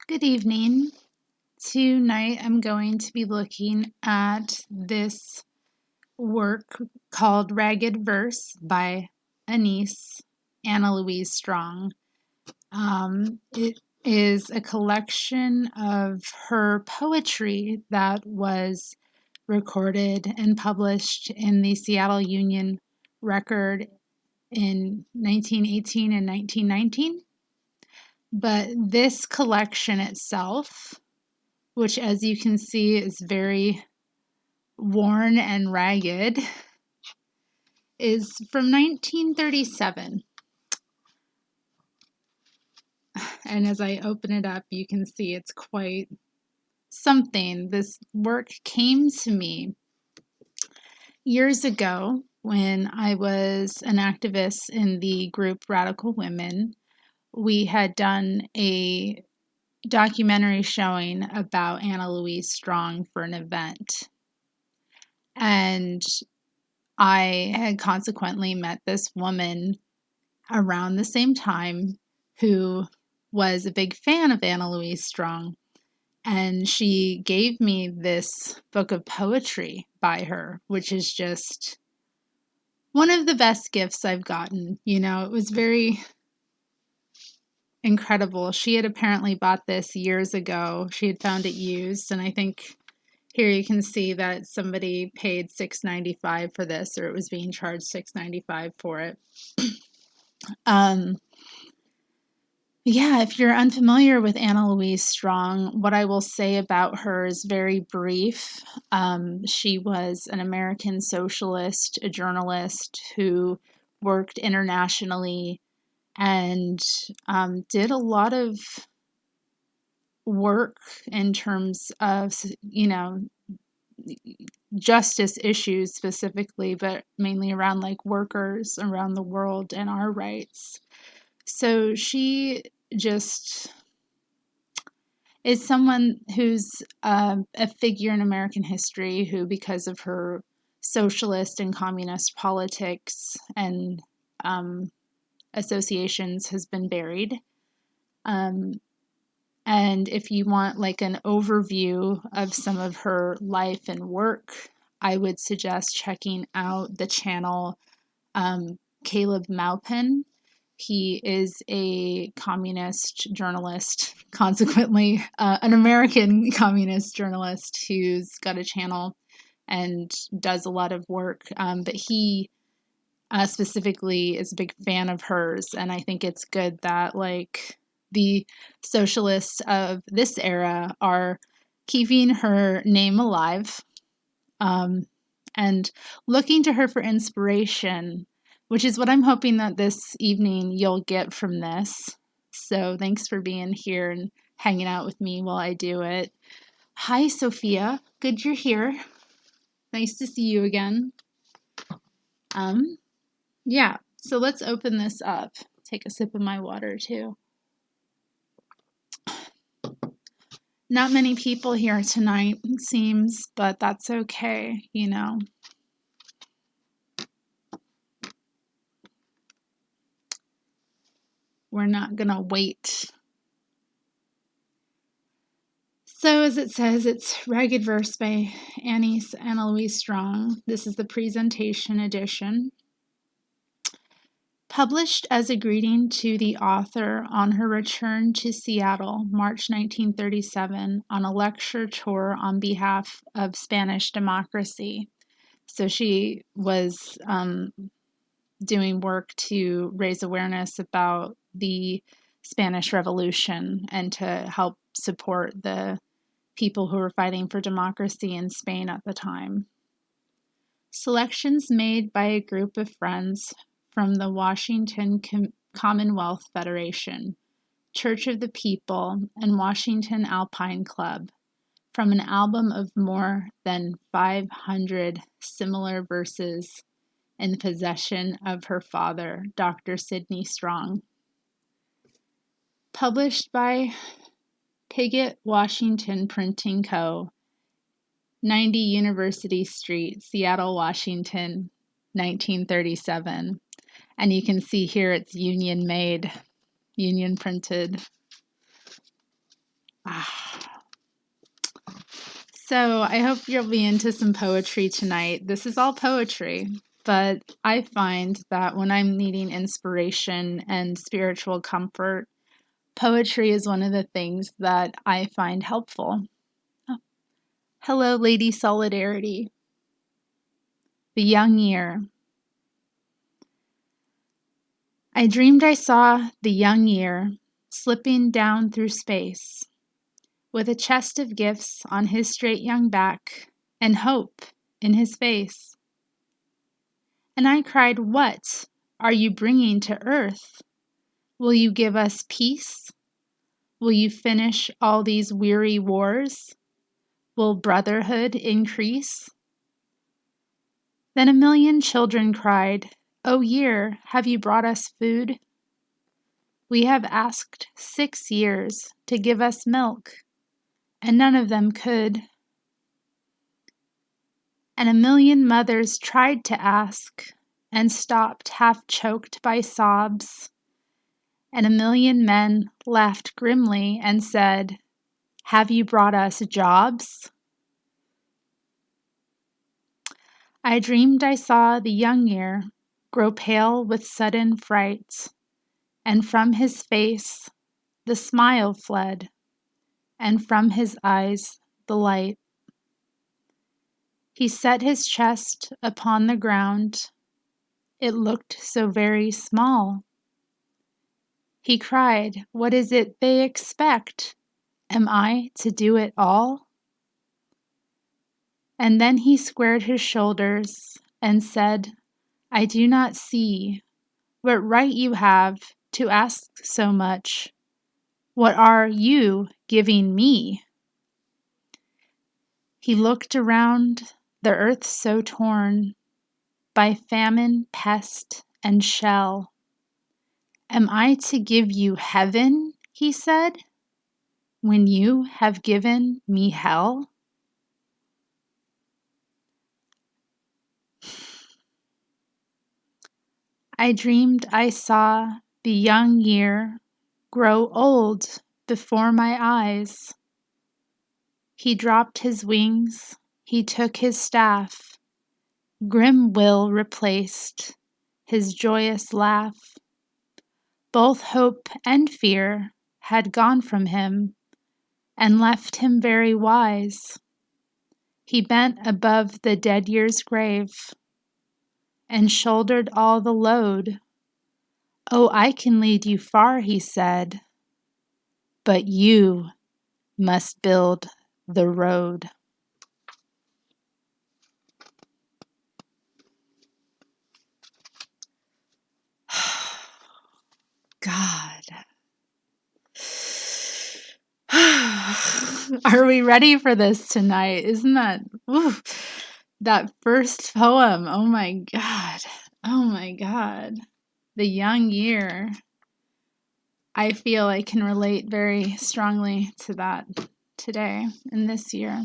Good evening. Tonight I'm going to be looking at this work called Ragged Verse by Anna Louise Strong. It is a collection of her poetry that was recorded and published in the Seattle Union Record in 1918 and 1919. But this collection itself, which as you can see is very worn and ragged, is from 1937. And as I open it up, you can see it's quite something. This work came to me years ago when I was an activist in the group Radical Women. We had done a documentary showing about Anna Louise Strong for an event. And I had consequently met this woman around the same time who was a big fan of Anna Louise Strong. And she gave me this book of poetry by her, which is just one of the best gifts I've gotten. You know, it was very incredible. She had apparently bought this years ago. She had found it used, and I think here you can see that somebody paid $6.95 for this, or it was being charged $6.95 for it. Yeah, if you're unfamiliar with Anna Louise Strong, what I will say about her is very brief. She was an American socialist, a journalist who worked internationally and did a lot of work in terms of, justice issues specifically, but mainly around like workers around the world and our rights. So she just is someone who's a figure in American history who, because of her socialist and communist politics and associations, has been buried. And if you want like an overview of some of her life and work, I would suggest checking out the channel Caleb Maupin. He is a communist journalist, consequently an American communist journalist who's got a channel and does a lot of work. But he specifically is a big fan of hers, and I think it's good that like the socialists of this era are keeping her name alive and looking to her for inspiration, which is what I'm hoping that this evening you'll get from this. So thanks for being here and hanging out with me while I do it. Hi, Sophia. Good you're here. Nice to see you again. Yeah, so let's open this up. Take a sip of my water too. Not many people here tonight, it seems, but that's okay, you know. We're not gonna wait. So as it says, it's Ragged Verse by Anna Louise Strong. This is the presentation edition. Published as a greeting to the author on her return to Seattle, March 1937, on a lecture tour on behalf of Spanish democracy. So she was doing work to raise awareness about the Spanish Revolution and to help support the people who were fighting for democracy in Spain at the time. Selections made by a group of friends from the Washington Commonwealth Federation, Church of the People, and Washington Alpine Club, from an album of more than 500 similar verses in possession of her father, Dr. Sidney Strong. Published by Piggott Washington Printing Co., 90 University Street, Seattle, Washington, 1937. And you can see here it's union made, union printed. So I hope you'll be into some poetry tonight. This is all poetry, but I find that when I'm needing inspiration and spiritual comfort, poetry is one of the things that I find helpful. Oh. Hello, Lady Solidarity. The Young Year. I dreamed I saw the young year slipping down through space, with a chest of gifts on his straight young back and hope in his face. And I cried, "What are you bringing to earth? Will you give us peace? Will you finish all these weary wars? Will brotherhood increase?" Then a million children cried, "O year, have you brought us food? We have asked 6 years to give us milk, and none of them could." And a million mothers tried to ask, and stopped half choked by sobs. And a million men laughed grimly and said, "Have you brought us jobs?" I dreamed I saw the young year grow pale with sudden fright, and from his face the smile fled, and from his eyes the light. He set his chest upon the ground. It looked so very small. He cried, "What is it they expect? Am I to do it all?" And then he squared his shoulders and said, "I do not see what right you have to ask so much. What are you giving me?" He looked around the earth so torn by famine, pest, and shell. "Am I to give you heaven," he said, "when you have given me hell?" I dreamed I saw the young year grow old before my eyes. He dropped his wings, he took his staff, grim will replaced his joyous laugh. Both hope and fear had gone from him and left him very wise. He bent above the dead year's grave and shouldered all the load. "Oh, I can lead you far," he said, "but you must build the road." God. Are we ready for this tonight? Isn't that, ooh, that first poem? Oh my God. Oh my God. The young year. I feel I can relate very strongly to that today in this year.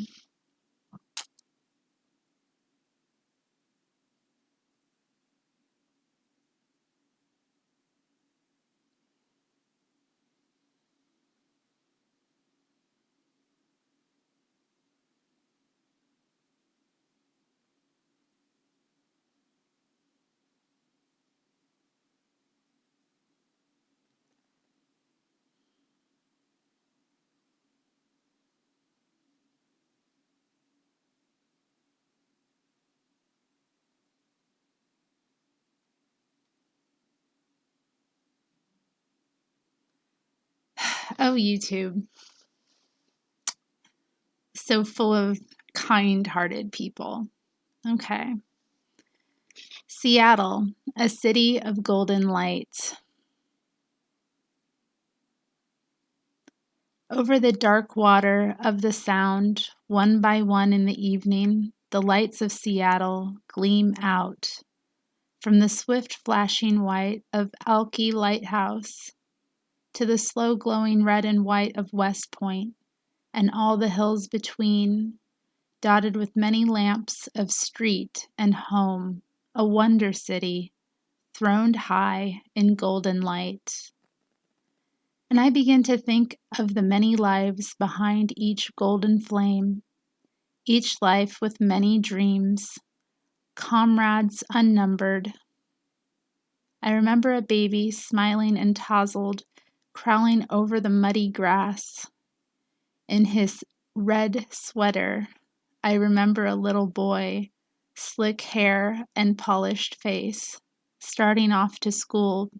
Oh, YouTube. So full of kind-hearted people. Okay. Seattle, a city of golden light. Over the dark water of the Sound, one by one in the evening, the lights of Seattle gleam out from the swift flashing white of Alki Lighthouse to the slow glowing red and white of West Point and all the hills between, dotted with many lamps of street and home, a wonder city, throned high in golden light. And I begin to think of the many lives behind each golden flame, each life with many dreams, comrades unnumbered. I remember a baby smiling and tousled, crawling over the muddy grass in his red sweater. I remember a little boy, slick hair and polished face, starting off to school,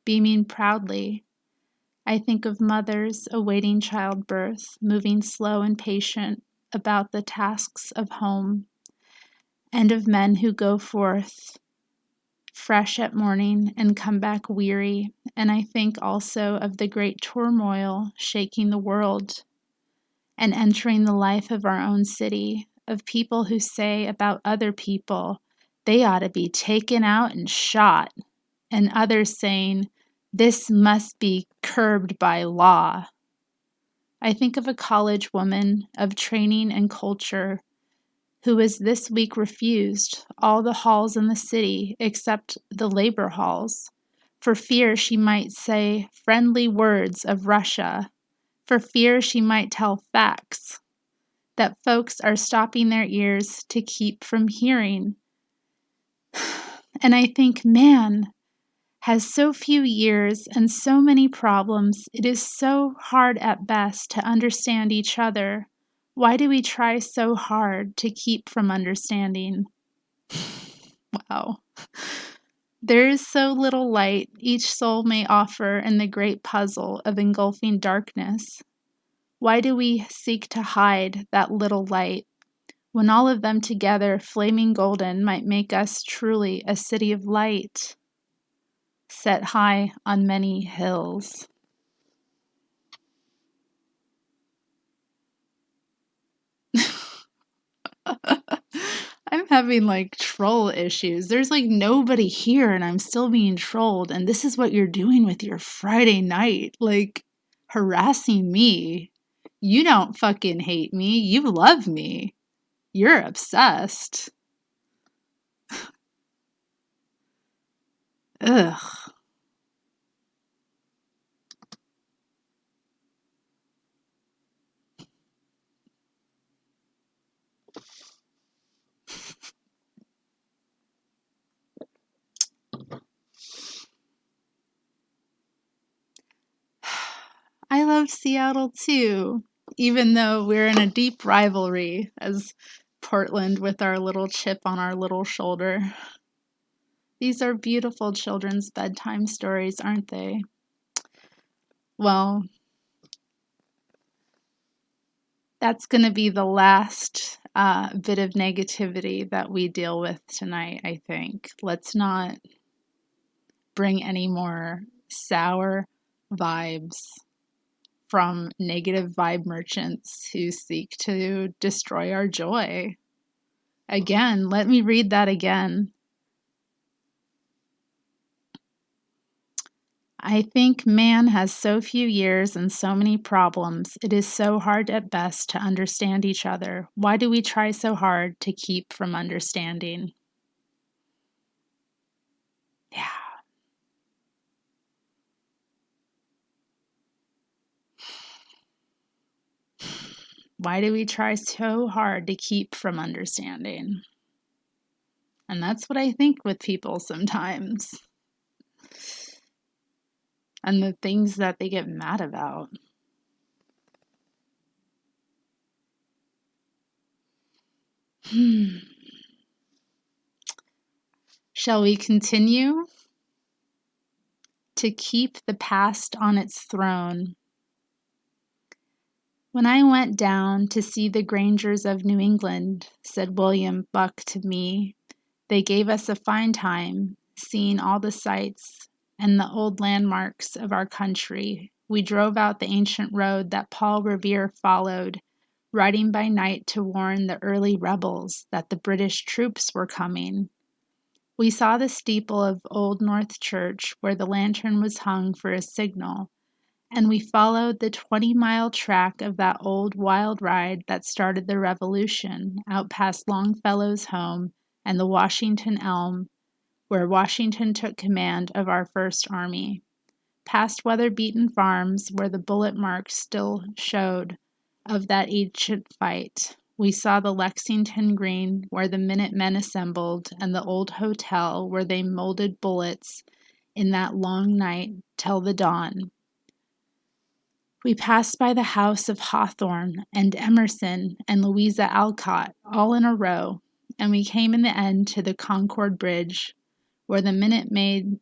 beaming proudly. I think of mothers awaiting childbirth, moving slow and patient about the tasks of home, and of men who go forth fresh at morning and come back weary. And I think also of the great turmoil shaking the world and entering the life of our own city, of people who say about other people, they ought to be taken out and shot, and others saying, this must be curbed by law. I think of a college woman of training and culture who was this week refused all the halls in the city except the labor halls, for fear she might say friendly words of Russia, for fear she might tell facts that folks are stopping their ears to keep from hearing. And I think, man has so few years and so many problems, it is so hard at best to understand each other. Why do we try so hard to keep from understanding? Wow. There is so little light each soul may offer in the great puzzle of engulfing darkness. Why do we seek to hide that little light, when all of them together, flaming golden, might make us truly a city of light, set high on many hills? I'm having like troll issues. There's like nobody here and I'm still being trolled. And this is what you're doing with your Friday night. Like harassing me. You don't fucking hate me. You love me. You're obsessed. Ugh. I love Seattle too, even though we're in a deep rivalry as Portland with our little chip on our little shoulder. These are beautiful children's bedtime stories, aren't they? Well, that's going to be the last bit of negativity that we deal with tonight, I think. Let's not bring any more sour vibes from negative vibe merchants who seek to destroy our joy. Again, let me read that again. I think man has so few years and so many problems. It is so hard at best to understand each other. Why do we try so hard to keep from understanding? Yeah. Why do we try so hard to keep from understanding? And that's what I think with people sometimes. And the things that they get mad about. Shall we continue? To keep the past on its throne. When I went down to see the Grangers of New England, said William Buck to me, they gave us a fine time, seeing all the sights and the old landmarks of our country. We drove out the ancient road that Paul Revere followed, riding by night to warn the early rebels that the British troops were coming. We saw the steeple of Old North Church where the lantern was hung for a signal, and we followed the 20-mile track of that old wild ride that started the Revolution out past Longfellow's home and the Washington Elm, where Washington took command of our First Army. past weather-beaten farms where the bullet marks still showed of that ancient fight. We saw the Lexington Green where the Minutemen assembled and the old hotel where they molded bullets in that long night till the dawn. We passed by the house of Hawthorne and Emerson and Louisa Alcott all in a row, and we came in the end to the Concord Bridge where the Minutemen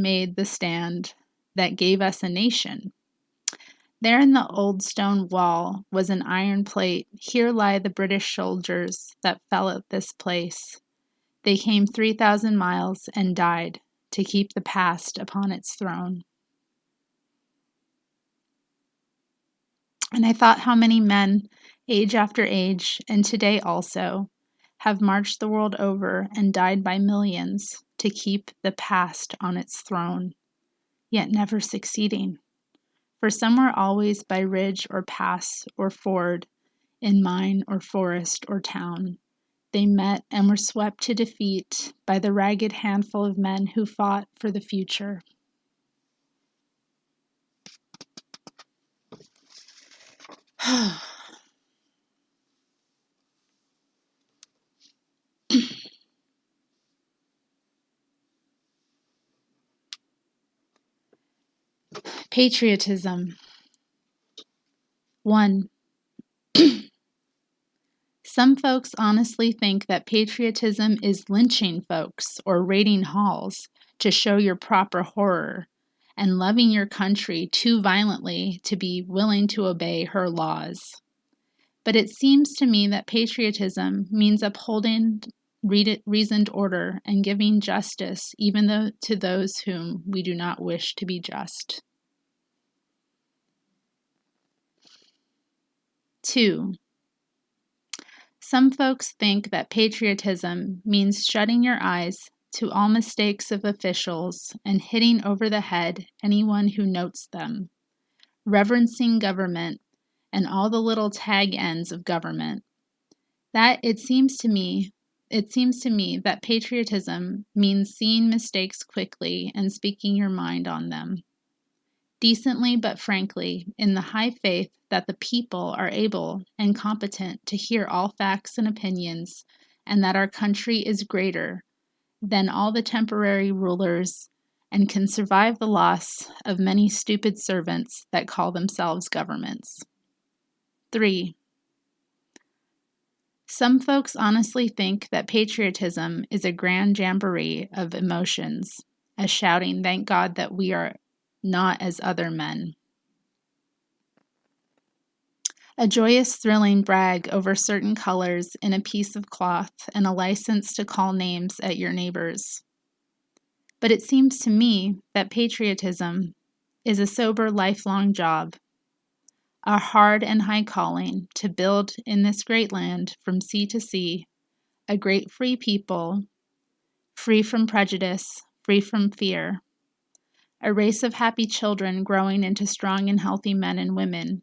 made the stand that gave us a nation. There in the old stone wall was an iron plate. Here lie the British soldiers that fell at this place. They came 3,000 miles and died to keep the past upon its throne. And I thought how many men, age after age, and today also, have marched the world over and died by millions to keep the past on its throne, yet never succeeding. For some were always by ridge or pass or ford, in mine or forest or town. They met and were swept to defeat by the ragged handful of men who fought for the future. Patriotism. 1. Some folks honestly think that patriotism is lynching folks or raiding halls to show your proper horror and loving your country too violently to be willing to obey her laws. But it seems to me that patriotism means upholding reasoned order and giving justice even though to those whom we do not wish to be just. 2. Some folks think that patriotism means shutting your eyes to all mistakes of officials and hitting over the head anyone who notes them, reverencing government and all the little tag ends of government. That it seems to me that patriotism means seeing mistakes quickly and speaking your mind on them. Decently but frankly, in the high faith that the people are able and competent to hear all facts and opinions, and that our country is greater than all the temporary rulers and can survive the loss of many stupid servants that call themselves governments. 3. Some folks honestly think that patriotism is a grand jamboree of emotions, a shouting, "Thank God that we are not as other men." A joyous, thrilling brag over certain colors in a piece of cloth and a license to call names at your neighbors. But it seems to me that patriotism is a sober, lifelong job, a hard and high calling to build in this great land from sea to sea a great free people, free from prejudice, free from fear, a race of happy children growing into strong and healthy men and women.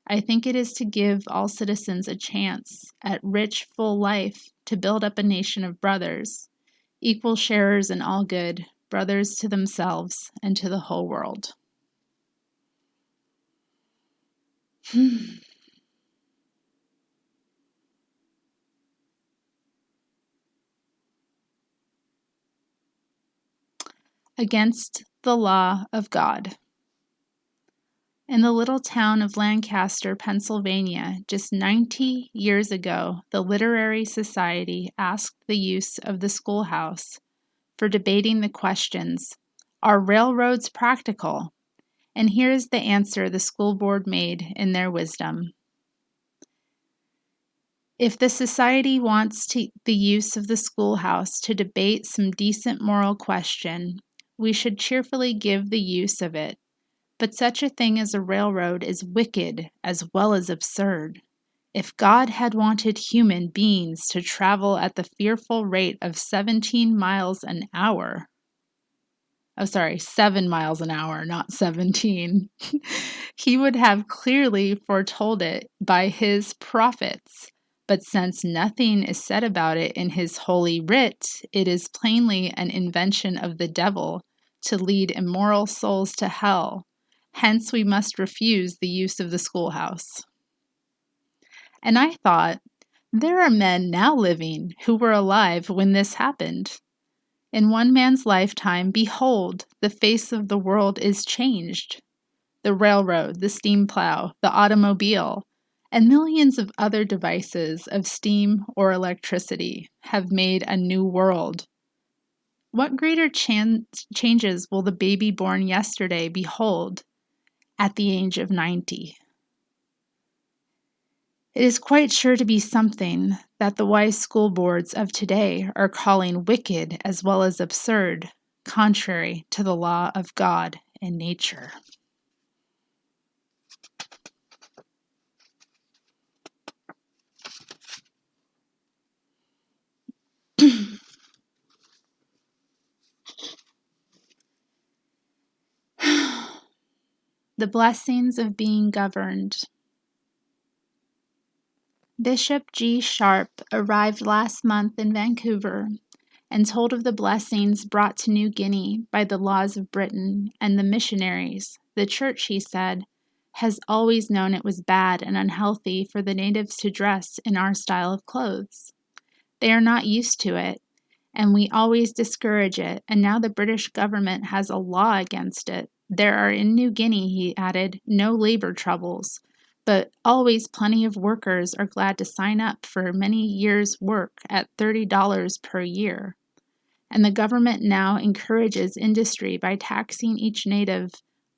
I think it is to give all citizens a chance at rich, full life to build up a nation of brothers, equal sharers in all good, brothers to themselves and to the whole world. Against the law of God. In the little town of Lancaster, Pennsylvania, just 90 years ago, the Literary Society asked the use of the schoolhouse for debating the questions, "Are railroads practical?" And here is the answer the school board made in their wisdom. If the society wants the use of the schoolhouse to debate some decent moral question, we should cheerfully give the use of it. But such a thing as a railroad is wicked as well as absurd. If God had wanted human beings to travel at the fearful rate of 17 miles an hour, 7 miles an hour, not 17, he would have clearly foretold it by his prophets. But since nothing is said about it in his holy writ, it is plainly an invention of the devil to lead immoral souls to hell. Hence, we must refuse the use of the schoolhouse. And I thought, there are men now living who were alive when this happened. In one man's lifetime, behold, the face of the world is changed. The railroad, the steam plow, the automobile, and millions of other devices of steam or electricity have made a new world. What greater changes will the baby born yesterday behold at the age of 90? It is quite sure to be something that the wise school boards of today are calling wicked as well as absurd, contrary to the law of God and nature. The blessings of being governed. Bishop G. Sharp arrived last month in Vancouver and told of the blessings brought to New Guinea by the laws of Britain and the missionaries. The church, he said, has always known it was bad and unhealthy for the natives to dress in our style of clothes. They are not used to it, and we always discourage it, and now the British government has a law against it. There are in New Guinea, he added, no labor troubles, but always plenty of workers are glad to sign up for many years' work at $30 per year. And the government now encourages industry by taxing each native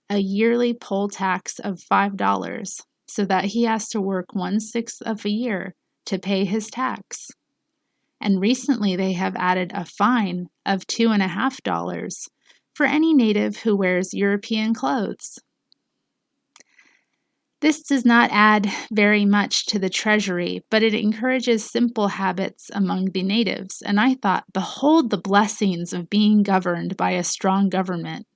a yearly poll tax of $5, so that he has to work 1/6 of a year to pay his tax. And recently they have added a fine of $2.50 for any native who wears European clothes. This does not add very much to the treasury, but it encourages simple habits among the natives. And I thought, behold the blessings of being governed by a strong government.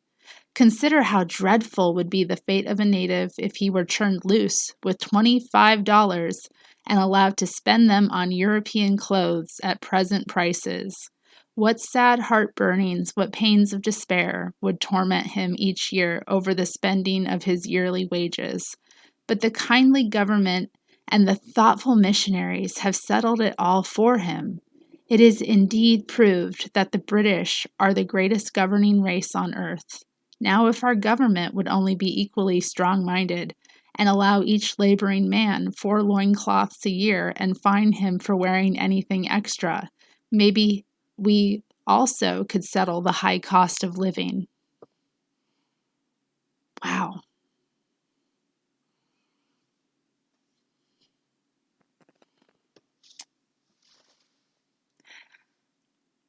Consider how dreadful would be the fate of a native if he were turned loose with $25 and allowed to spend them on European clothes at present prices. What sad heartburnings, what pains of despair would torment him each year over the spending of his yearly wages. But the kindly government and the thoughtful missionaries have settled it all for him. It is indeed proved that the British are the greatest governing race on earth. Now, if our government would only be equally strong-minded and allow each laboring man 4 loincloths a year and fine him for wearing anything extra, maybe we also could settle the high cost of living. Wow.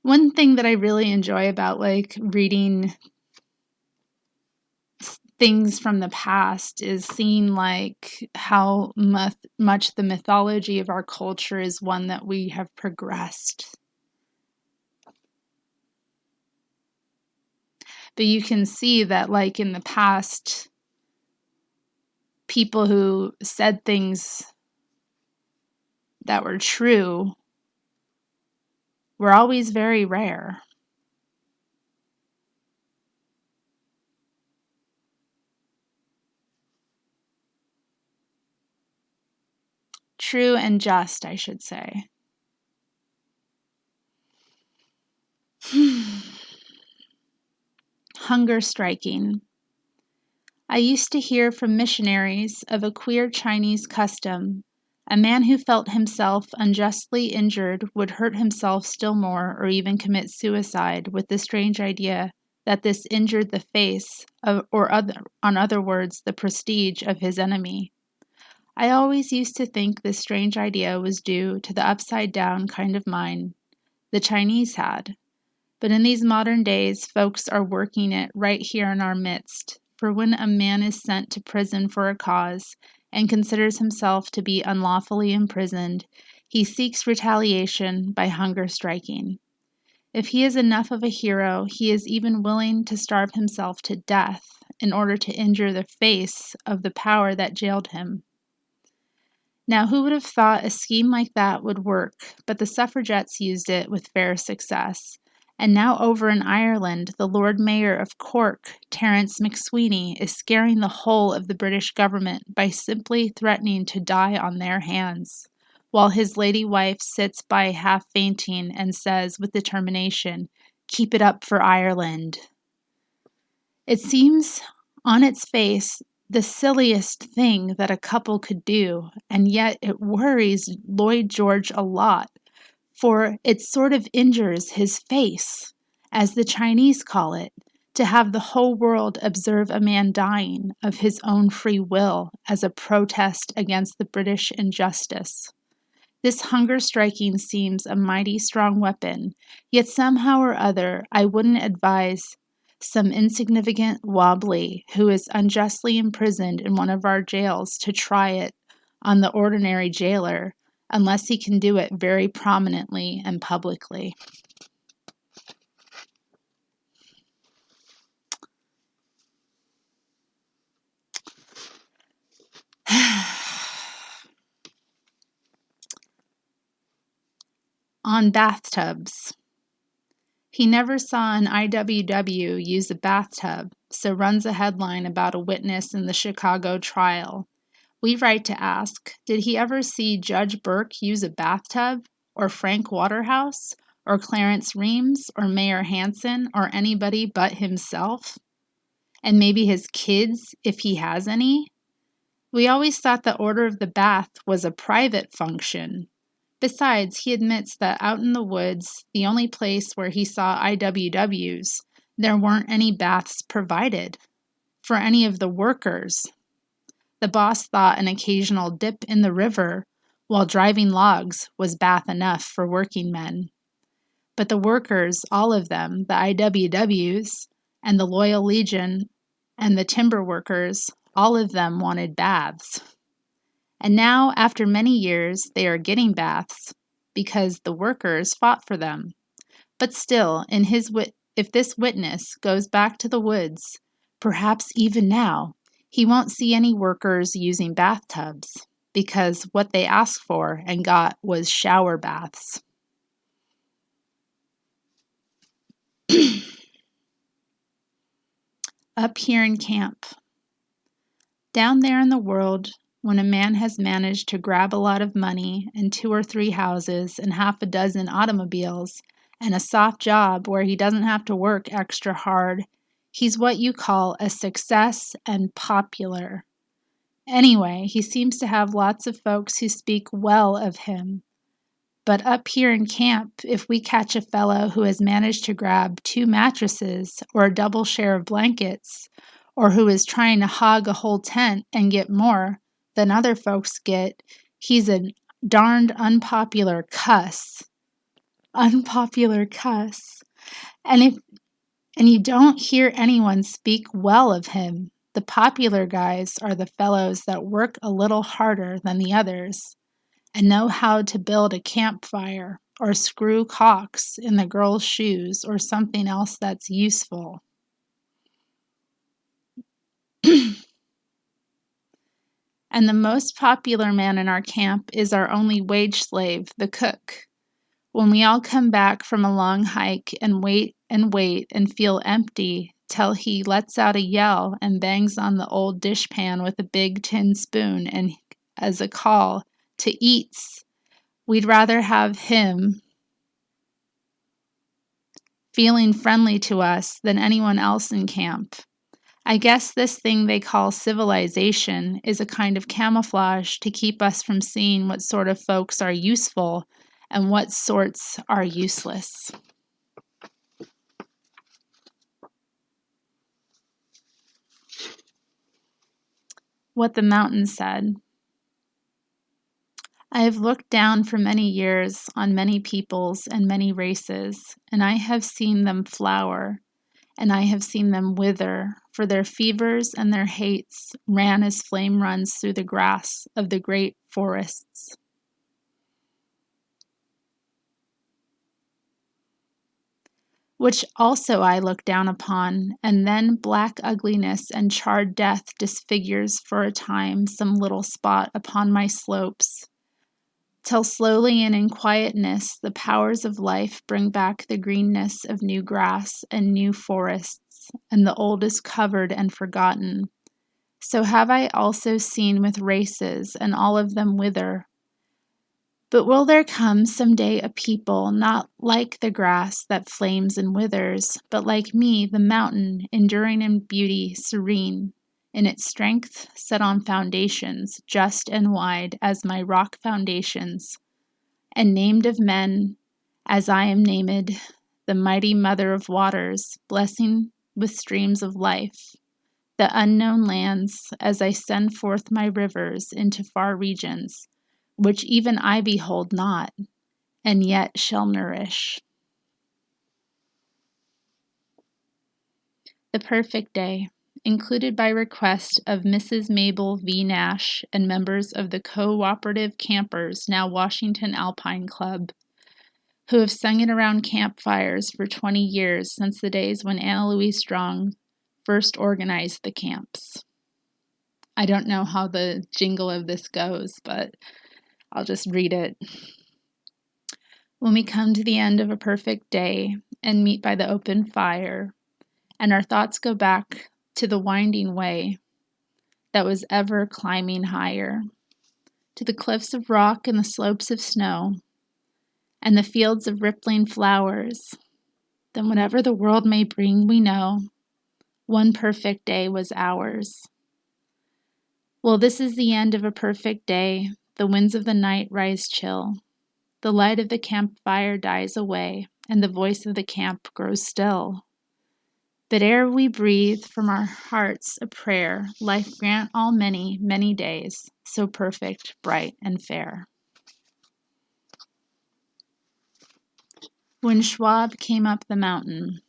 One thing that I really enjoy about reading things from the past is seeing how much the mythology of our culture is one that we have progressed. But you can see that in the past, people who said things that were true were always very rare. True and just, I should say. Hungerstriking. I used to hear from missionaries of a queer Chinese custom. A man who felt himself unjustly injured would hurt himself still more or even commit suicide with the strange idea that this injured the face of, on other words, the prestige of his enemy. I always used to think this strange idea was due to the upside-down kind of mind the Chinese had. But in these modern days, folks are working it right here in our midst. For when a man is sent to prison for a cause and considers himself to be unlawfully imprisoned, he seeks retaliation by hunger striking. If he is enough of a hero, he is even willing to starve himself to death in order to injure the face of the power that jailed him. Now, who would have thought a scheme like that would work? But the suffragettes used it with fair success. And now over in Ireland, the Lord Mayor of Cork, Terence McSweeney, is scaring the whole of the British government by simply threatening to die on their hands, while his lady wife sits by half fainting and says with determination, "Keep it up for Ireland." It seems, on its face, the silliest thing that a couple could do, and yet it worries Lloyd George a lot, for it sort of injures his face, as the Chinese call it, to have the whole world observe a man dying of his own free will as a protest against the British injustice. This hunger striking seems a mighty strong weapon, yet somehow or other I wouldn't advise some insignificant wobbly who is unjustly imprisoned in one of our jails to try it on the ordinary jailer, unless he can do it very prominently and publicly. On bathtubs. He never saw an IWW use a bathtub, so runs a headline about a witness in the Chicago trial. We write to ask, did he ever see Judge Burke use a bathtub, or Frank Waterhouse, or Clarence Reams, or Mayor Hansen, or anybody but himself? And maybe his kids, if he has any? We always thought the Order of the Bath was a private function. Besides, he admits that out in the woods, the only place where he saw IWWs, there weren't any baths provided for any of the workers. The boss thought an occasional dip in the river while driving logs was bath enough for working men. But the workers, all of them, the IWWs and the Loyal Legion and the timber workers, all of them wanted baths. And now, after many years, they are getting baths because the workers fought for them. But still, if this witness goes back to the woods, perhaps even now, he won't see any workers using bathtubs, because what they asked for and got was shower baths. Up here in camp. Down there in the world, when a man has managed to grab a lot of money and 2 or 3 houses and half a dozen automobiles and a soft job where he doesn't have to work extra hard, he's what you call a success and popular. Anyway, he seems to have lots of folks who speak well of him. But up here in camp, if we catch a fellow who has managed to grab 2 mattresses or a double share of blankets, or who is trying to hog a whole tent and get more than other folks get, he's a darned unpopular cuss. Unpopular cuss. And you don't hear anyone speak well of him. The popular guys are the fellows that work a little harder than the others and know how to build a campfire or screw caulks in the girls' shoes or something else that's useful. And the most popular man in our camp is our only wage slave, the cook. When we all come back from a long hike and wait and feel empty till he lets out a yell and bangs on the old dishpan with a big tin spoon and as a call to eats, we'd rather have him feeling friendly to us than anyone else in camp. I guess this thing they call civilization is a kind of camouflage to keep us from seeing what sort of folks are useful and what sorts are useless. What the mountain said. I have looked down for many years on many peoples and many races, and I have seen them flower, and I have seen them wither, for their fevers and their hates ran as flame runs through the grass of the great forests. Which also I look down upon, and then black ugliness and charred death disfigures for a time some little spot upon my slopes, till slowly and in quietness the powers of life bring back the greenness of new grass and new forests, and the old is covered and forgotten. So have I also seen with races, and all of them wither. But will there come some day a people not like the grass that flames and withers, but like me, the mountain, enduring in beauty, serene, in its strength set on foundations, just and wide as my rock foundations, and named of men as I am named, the mighty mother of waters, blessing with streams of life, the unknown lands as I send forth my rivers into far regions, which even I behold not, and yet shall nourish. The Perfect Day, included by request of Mrs. Mabel V. Nash and members of the Cooperative Campers, now Washington Alpine Club, who have sung it around campfires for 20 years since the days when Anna Louise Strong first organized the camps. I don't know how the jingle of this goes, but I'll just read it. When we come to the end of a perfect day and meet by the open fire, and our thoughts go back to the winding way that was ever climbing higher, to the cliffs of rock and the slopes of snow, and the fields of rippling flowers, then whatever the world may bring, we know one perfect day was ours. Well, this is the end of a perfect day. The winds of the night rise chill. The light of the campfire dies away, and the voice of the camp grows still. But ere we breathe from our hearts a prayer, life grant all many, many days, so perfect, bright, and fair. When Schwab came up the mountain.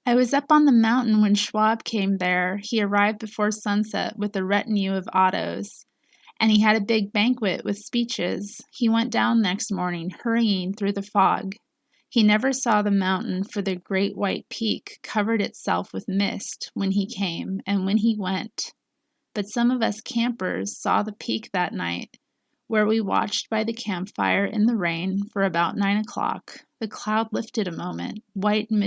I was up on the mountain when Schwab came there. He arrived before sunset with a retinue of autos, and he had a big banquet with speeches. He went down next morning, hurrying through the fog. He never saw the mountain, for the great white peak covered itself with mist when he came and when he went. But some of us campers saw the peak that night, where we watched by the campfire in the rain for about 9 o'clock. The cloud lifted a moment, white and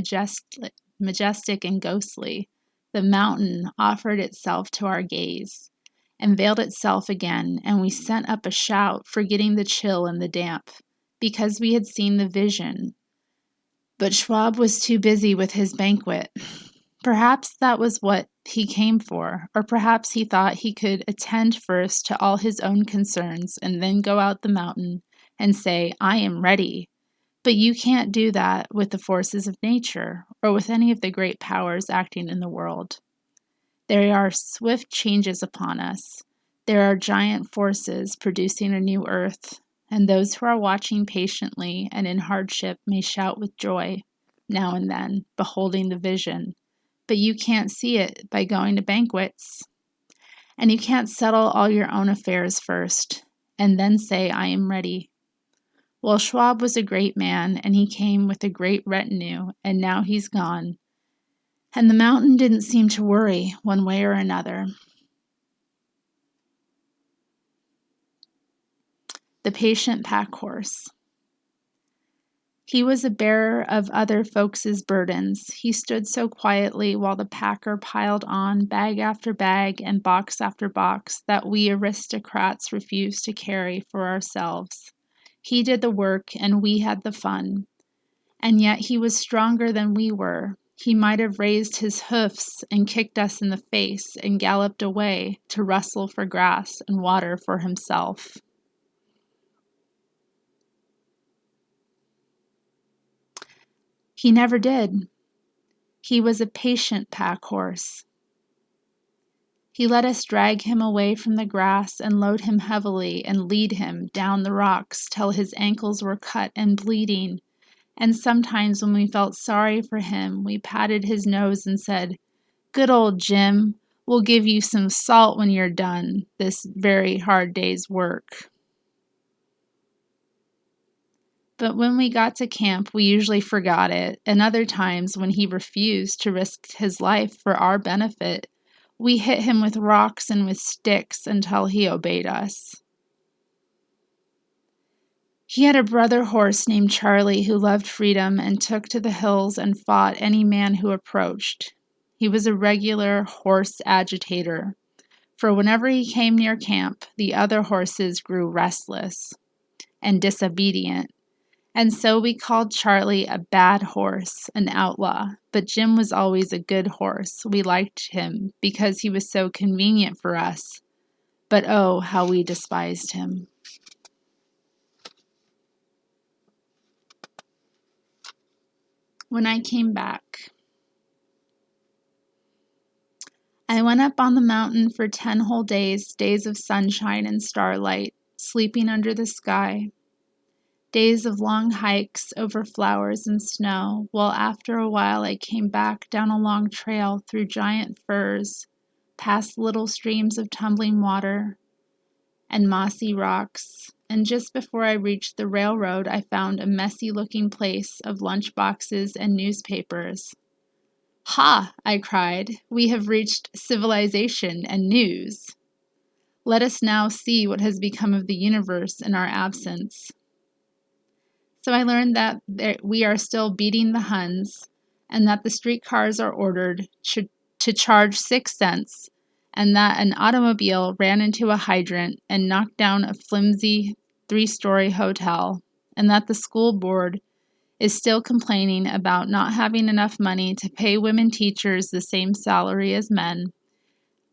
majestic and ghostly. The mountain offered itself to our gaze and veiled itself again, and we sent up a shout, forgetting the chill and the damp, because we had seen the vision. But Schwab was too busy with his banquet. Perhaps that was what he came for, or perhaps he thought he could attend first to all his own concerns and then go out the mountain and say, I am ready. But you can't do that with the forces of nature or with any of the great powers acting in the world. There are swift changes upon us. There are giant forces producing a new earth, and those who are watching patiently and in hardship may shout with joy now and then, beholding the vision. But you can't see it by going to banquets. And you can't settle all your own affairs first and then say, I am ready. Well, Schwab was a great man, and he came with a great retinue, and now he's gone. And the mountain didn't seem to worry one way or another. The Patient Packhorse. He was a bearer of other folks' burdens. He stood so quietly while the packer piled on bag after bag and box after box that we aristocrats refused to carry for ourselves. He did the work, and we had the fun. And yet he was stronger than we were. He might have raised his hoofs and kicked us in the face and galloped away to rustle for grass and water for himself. He never did. He was a patient packhorse. He let us drag him away from the grass and load him heavily and lead him down the rocks till his ankles were cut and bleeding. And sometimes when we felt sorry for him, we patted his nose and said, Good old Jim, we'll give you some salt when you're done this very hard day's work. But when we got to camp, we usually forgot it, and other times when he refused to risk his life for our benefit, we hit him with rocks and with sticks until he obeyed us. He had a brother horse named Charlie who loved freedom and took to the hills and fought any man who approached. He was a regular horse agitator, for whenever he came near camp, the other horses grew restless and disobedient, and so we called Charlie a bad horse, an outlaw, but Jim was always a good horse. We liked him because he was so convenient for us, but oh, how we despised him. When I came back, I went up on the mountain for 10 whole days, days of sunshine and starlight, sleeping under the sky. Days of long hikes over flowers and snow, while after a while I came back down a long trail through giant firs, past little streams of tumbling water and mossy rocks, and just before I reached the railroad I found a messy-looking place of lunch boxes and newspapers. "Ha!" I cried, "we have reached civilization and news. Let us now see what has become of the universe in our absence." So I learned that we are still beating the Huns, and that the streetcars are ordered to charge 6 cents, and that an automobile ran into a hydrant and knocked down a flimsy 3-story hotel, and that the school board is still complaining about not having enough money to pay women teachers the same salary as men,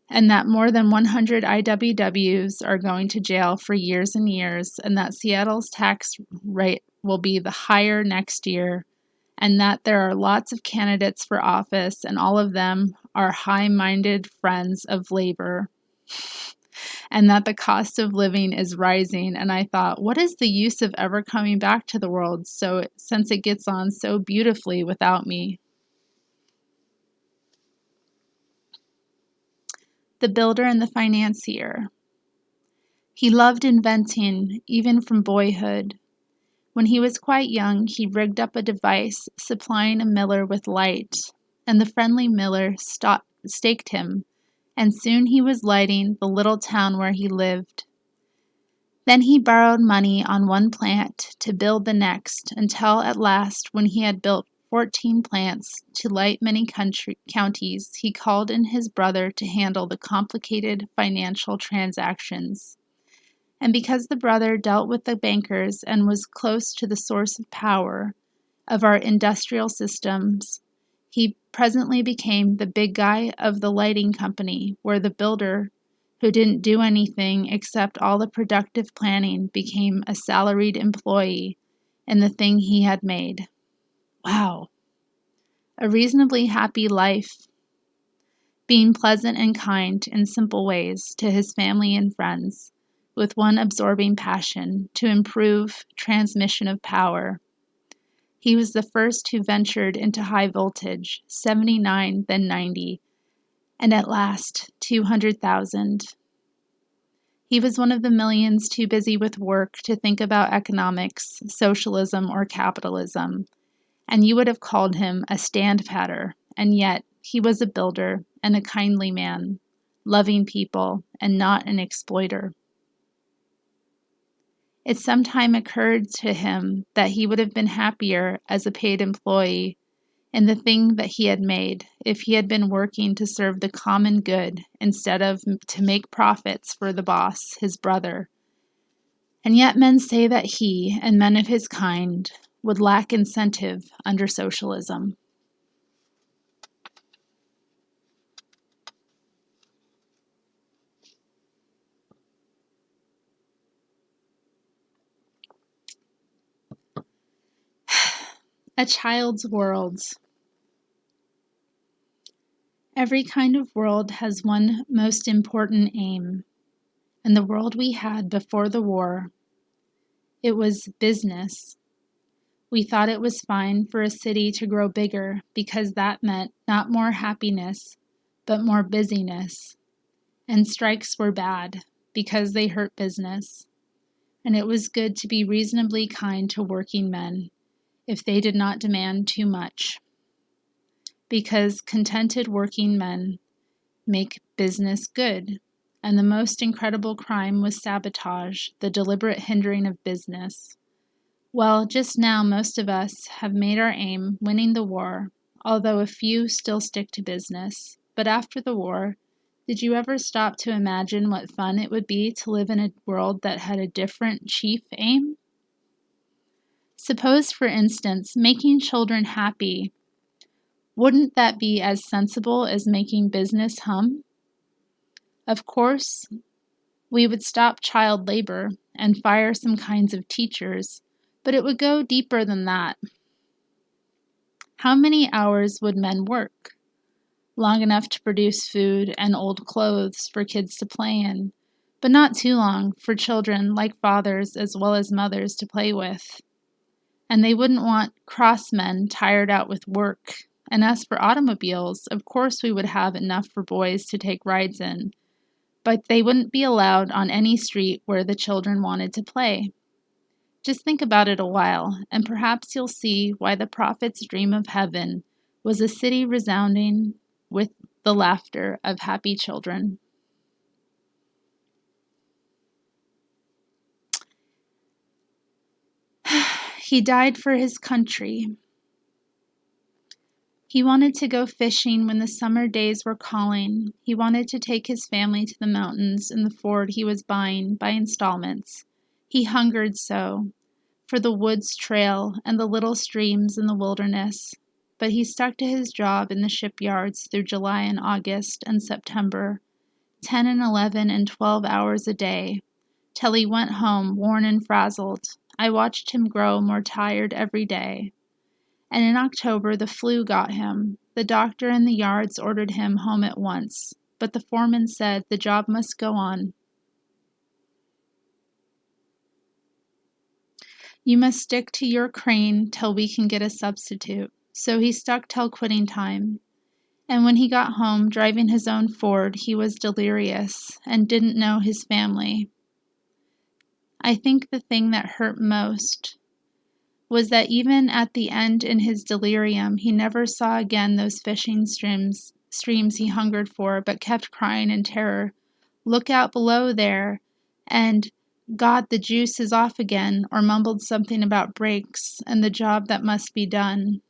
and that more than 100 IWWs are going to jail for years and years, and that Seattle's tax rate will be the higher next year, and that there are lots of candidates for office, and all of them are high-minded friends of labor, and that the cost of living is rising. And I thought, what is the use of ever coming back to the world since it gets on so beautifully without me? The builder and the financier. He loved inventing, even from boyhood. When he was quite young, he rigged up a device supplying a miller with light, and the friendly miller staked him, and soon he was lighting the little town where he lived. Then he borrowed money on one plant to build the next, until at last, when he had built 14 plants to light many counties, he called in his brother to handle the complicated financial transactions. And because the brother dealt with the bankers and was close to the source of power of our industrial systems, he presently became the big guy of the lighting company, where the builder, who didn't do anything except all the productive planning, became a salaried employee in the thing he had made. Wow. A reasonably happy life, being pleasant and kind in simple ways to his family and friends, with one absorbing passion, to improve transmission of power. He was the first who ventured into high voltage, 79, then 90, and at last 200,000. He was one of the millions too busy with work to think about economics, socialism, or capitalism, and you would have called him a stand-patter, and yet he was a builder and a kindly man, loving people and not an exploiter. It sometime occurred to him that he would have been happier as a paid employee in the thing that he had made if he had been working to serve the common good instead of to make profits for the boss, his brother. And yet men say that he, and men of his kind, would lack incentive under socialism. A child's world. Every kind of world has one most important aim, and the world we had before the war, it was business. We thought it was fine for a city to grow bigger because that meant not more happiness, but more busyness. And strikes were bad because they hurt business. And it was good to be reasonably kind to working men if they did not demand too much. Because contented working men make business good. And the most incredible crime was sabotage, the deliberate hindering of business. Well, just now most of us have made our aim winning the war, although a few still stick to business. But after the war, did you ever stop to imagine what fun it would be to live in a world that had a different chief aim? Suppose, for instance, making children happy. Wouldn't that be as sensible as making business hum? Of course, we would stop child labor and fire some kinds of teachers, but it would go deeper than that. How many hours would men work? Long enough to produce food and old clothes for kids to play in, but not too long for children, like fathers as well as mothers, to play with. And they wouldn't want cross men tired out with work. And as for automobiles, of course we would have enough for boys to take rides in, but they wouldn't be allowed on any street where the children wanted to play. Just think about it a while, and perhaps you'll see why the prophet's dream of heaven was a city resounding with the laughter of happy children. He died for his country. He wanted to go fishing when the summer days were calling. He wanted to take his family to the mountains in the Ford he was buying by installments. He hungered so for the woods trail and the little streams in the wilderness. But he stuck to his job in the shipyards through July and August and September, 10 and 11 and 12 hours a day, till he went home worn and frazzled. I watched him grow more tired every day. And in October the flu got him. The doctor in the yards ordered him home at once, but the foreman said the job must go on. You must stick to your crane till we can get a substitute. So he stuck till quitting time. And when he got home, driving his own Ford, he was delirious and didn't know his family. I think the thing that hurt most was that even at the end in his delirium, he never saw again those fishing streams he hungered for, but kept crying in terror, "Look out below there," and "God, the juice is off again," or mumbled something about brakes and the job that must be done.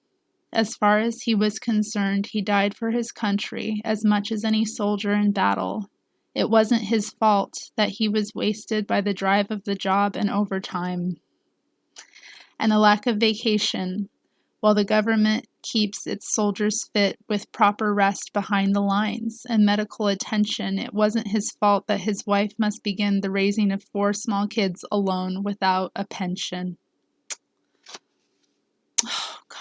As far as he was concerned, he died for his country as much as any soldier in battle. It wasn't his fault that he was wasted by the drive of the job and overtime, and a lack of vacation, while the government keeps its soldiers fit with proper rest behind the lines and medical attention. It wasn't his fault that his wife must begin the raising of 4 small kids alone without a pension. Oh, God.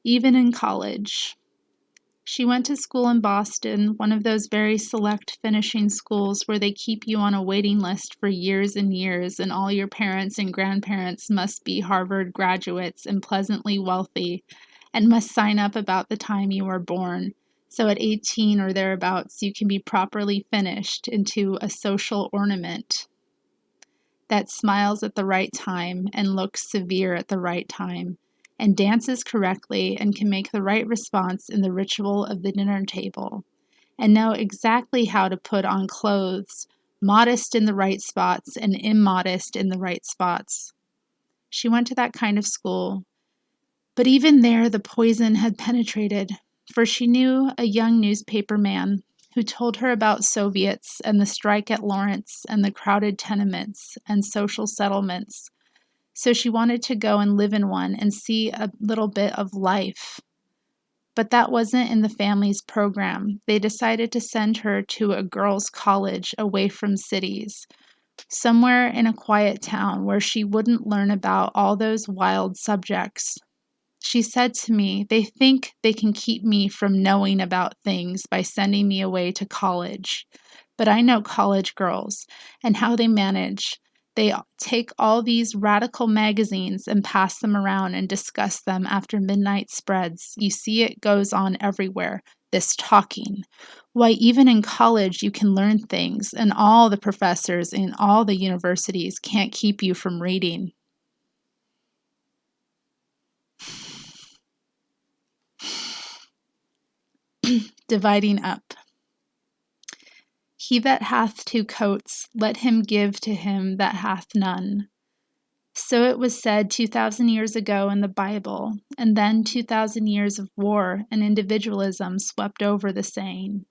Even in college. She went to school in Boston, one of those very select finishing schools where they keep you on a waiting list for years and years, and all your parents and grandparents must be Harvard graduates and pleasantly wealthy, and must sign up about the time you were born. So at 18 or thereabouts, you can be properly finished into a social ornament that smiles at the right time and looks severe at the right time, and dances correctly and can make the right response in the ritual of the dinner table, and know exactly how to put on clothes, modest in the right spots and immodest in the right spots. She went to that kind of school, but even there the poison had penetrated, for she knew a young newspaper man who told her about Soviets and the strike at Lawrence and the crowded tenements and social settlements. So she wanted to go and live in one and see a little bit of life. But that wasn't in the family's program. They decided to send her to a girls' college away from cities, somewhere in a quiet town where she wouldn't learn about all those wild subjects. She said to me, "They think they can keep me from knowing about things by sending me away to college. But I know college girls and how they manage. They take all these radical magazines and pass them around and discuss them after midnight spreads. You see it goes on everywhere, this talking. Why, even in college you can learn things, and all the professors in all the universities can't keep you from reading." Dividing up. He that hath two coats, let him give to him that hath none. So it was said 2,000 years ago in the Bible, and then 2,000 years of war and individualism swept over the saying,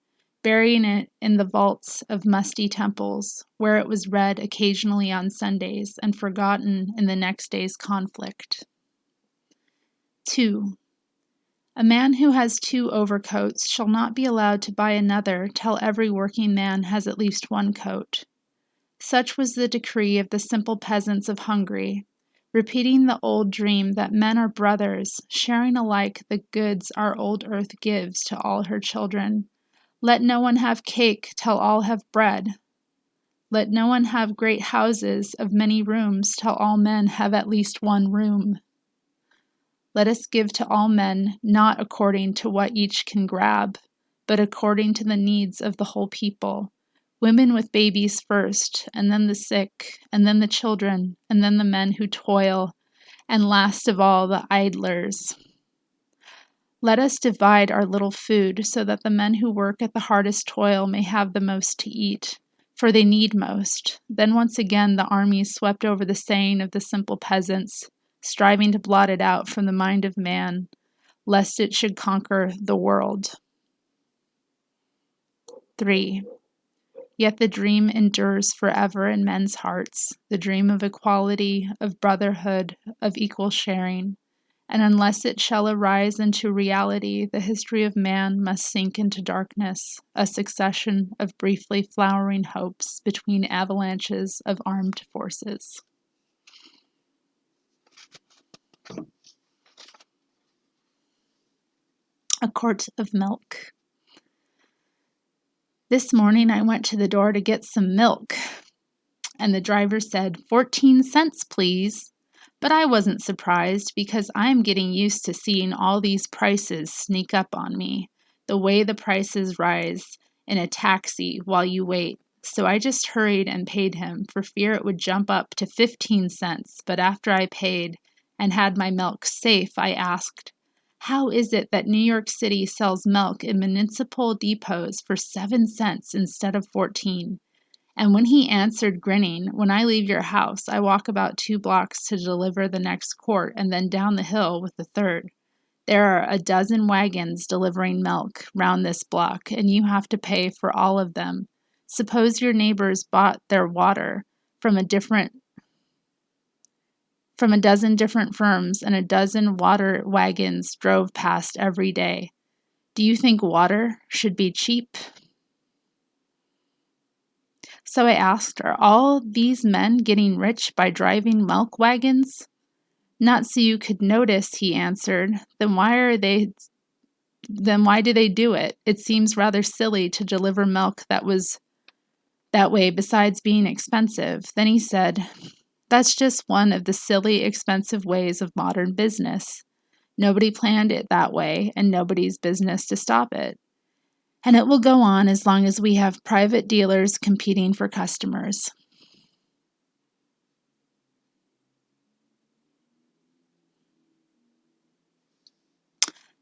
burying it in the vaults of musty temples, where it was read occasionally on Sundays and forgotten in the next day's conflict. 2. A man who has two overcoats shall not be allowed to buy another till every working man has at least one coat. Such was the decree of the simple peasants of Hungary, repeating the old dream that men are brothers, sharing alike the goods our old earth gives to all her children. Let no one have cake till all have bread. Let no one have great houses of many rooms till all men have at least one room. Let us give to all men not according to what each can grab, but according to the needs of the whole people. Women with babies first, and then the sick, and then the children, and then the men who toil, and last of all the idlers. Let us divide our little food so that the men who work at the hardest toil may have the most to eat, for they need most. Then once again the armies swept over the saying of the simple peasants, striving to blot it out from the mind of man, lest it should conquer the world. 3. Yet the dream endures forever in men's hearts, the dream of equality, of brotherhood, of equal sharing. And unless it shall arise into reality, the history of man must sink into darkness, a succession of briefly flowering hopes between avalanches of armed forces. A Quart of Milk. This morning I went to the door to get some milk, and the driver said, 14 cents, please. But I wasn't surprised because I'm getting used to seeing all these prices sneak up on me, the way the prices rise in a taxi while you wait. So I just hurried and paid him for fear it would jump up to 15 cents. But after I paid and had my milk safe, I asked, how is it that New York City sells milk in municipal depots for 7 cents instead of 14? And when he answered, grinning, when I leave your house, I walk about 2 blocks to deliver the next quart and then down the hill with the third. There are a dozen wagons delivering milk round this block, and you have to pay for all of them. Suppose your neighbors bought their water from a dozen different firms, and a dozen water wagons drove past every day. Do you think water should be cheap? So I asked, are all these men getting rich by driving milk wagons? Not so you could notice, he answered. Then why do they do it? It seems rather silly to deliver milk that was that way besides being expensive. Then he said, that's just one of the silly, expensive ways of modern business. Nobody planned it that way, and nobody's business to stop it. And it will go on as long as we have private dealers competing for customers.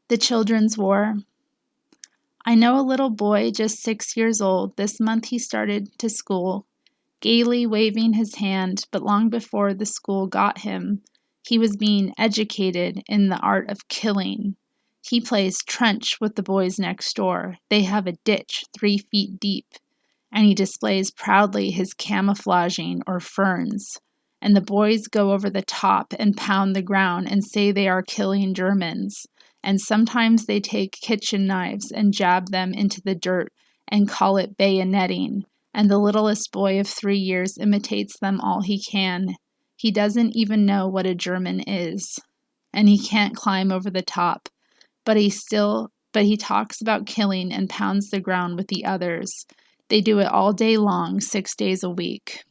The Children's War. I know a little boy just 6 years old. This month he started to school, gaily waving his hand, but long before the school got him, he was being educated in the art of killing. He plays trench with the boys next door. They have a ditch 3 feet deep, and he displays proudly his camouflaging or ferns. And the boys go over the top and pound the ground and say they are killing Germans. And sometimes they take kitchen knives and jab them into the dirt and call it bayoneting. And the littlest boy of 3 years imitates them all he can. He doesn't even know what a German is, and he can't climb over the top. But he talks about killing and pounds the ground with the others. They do it all day long, 6 days a week.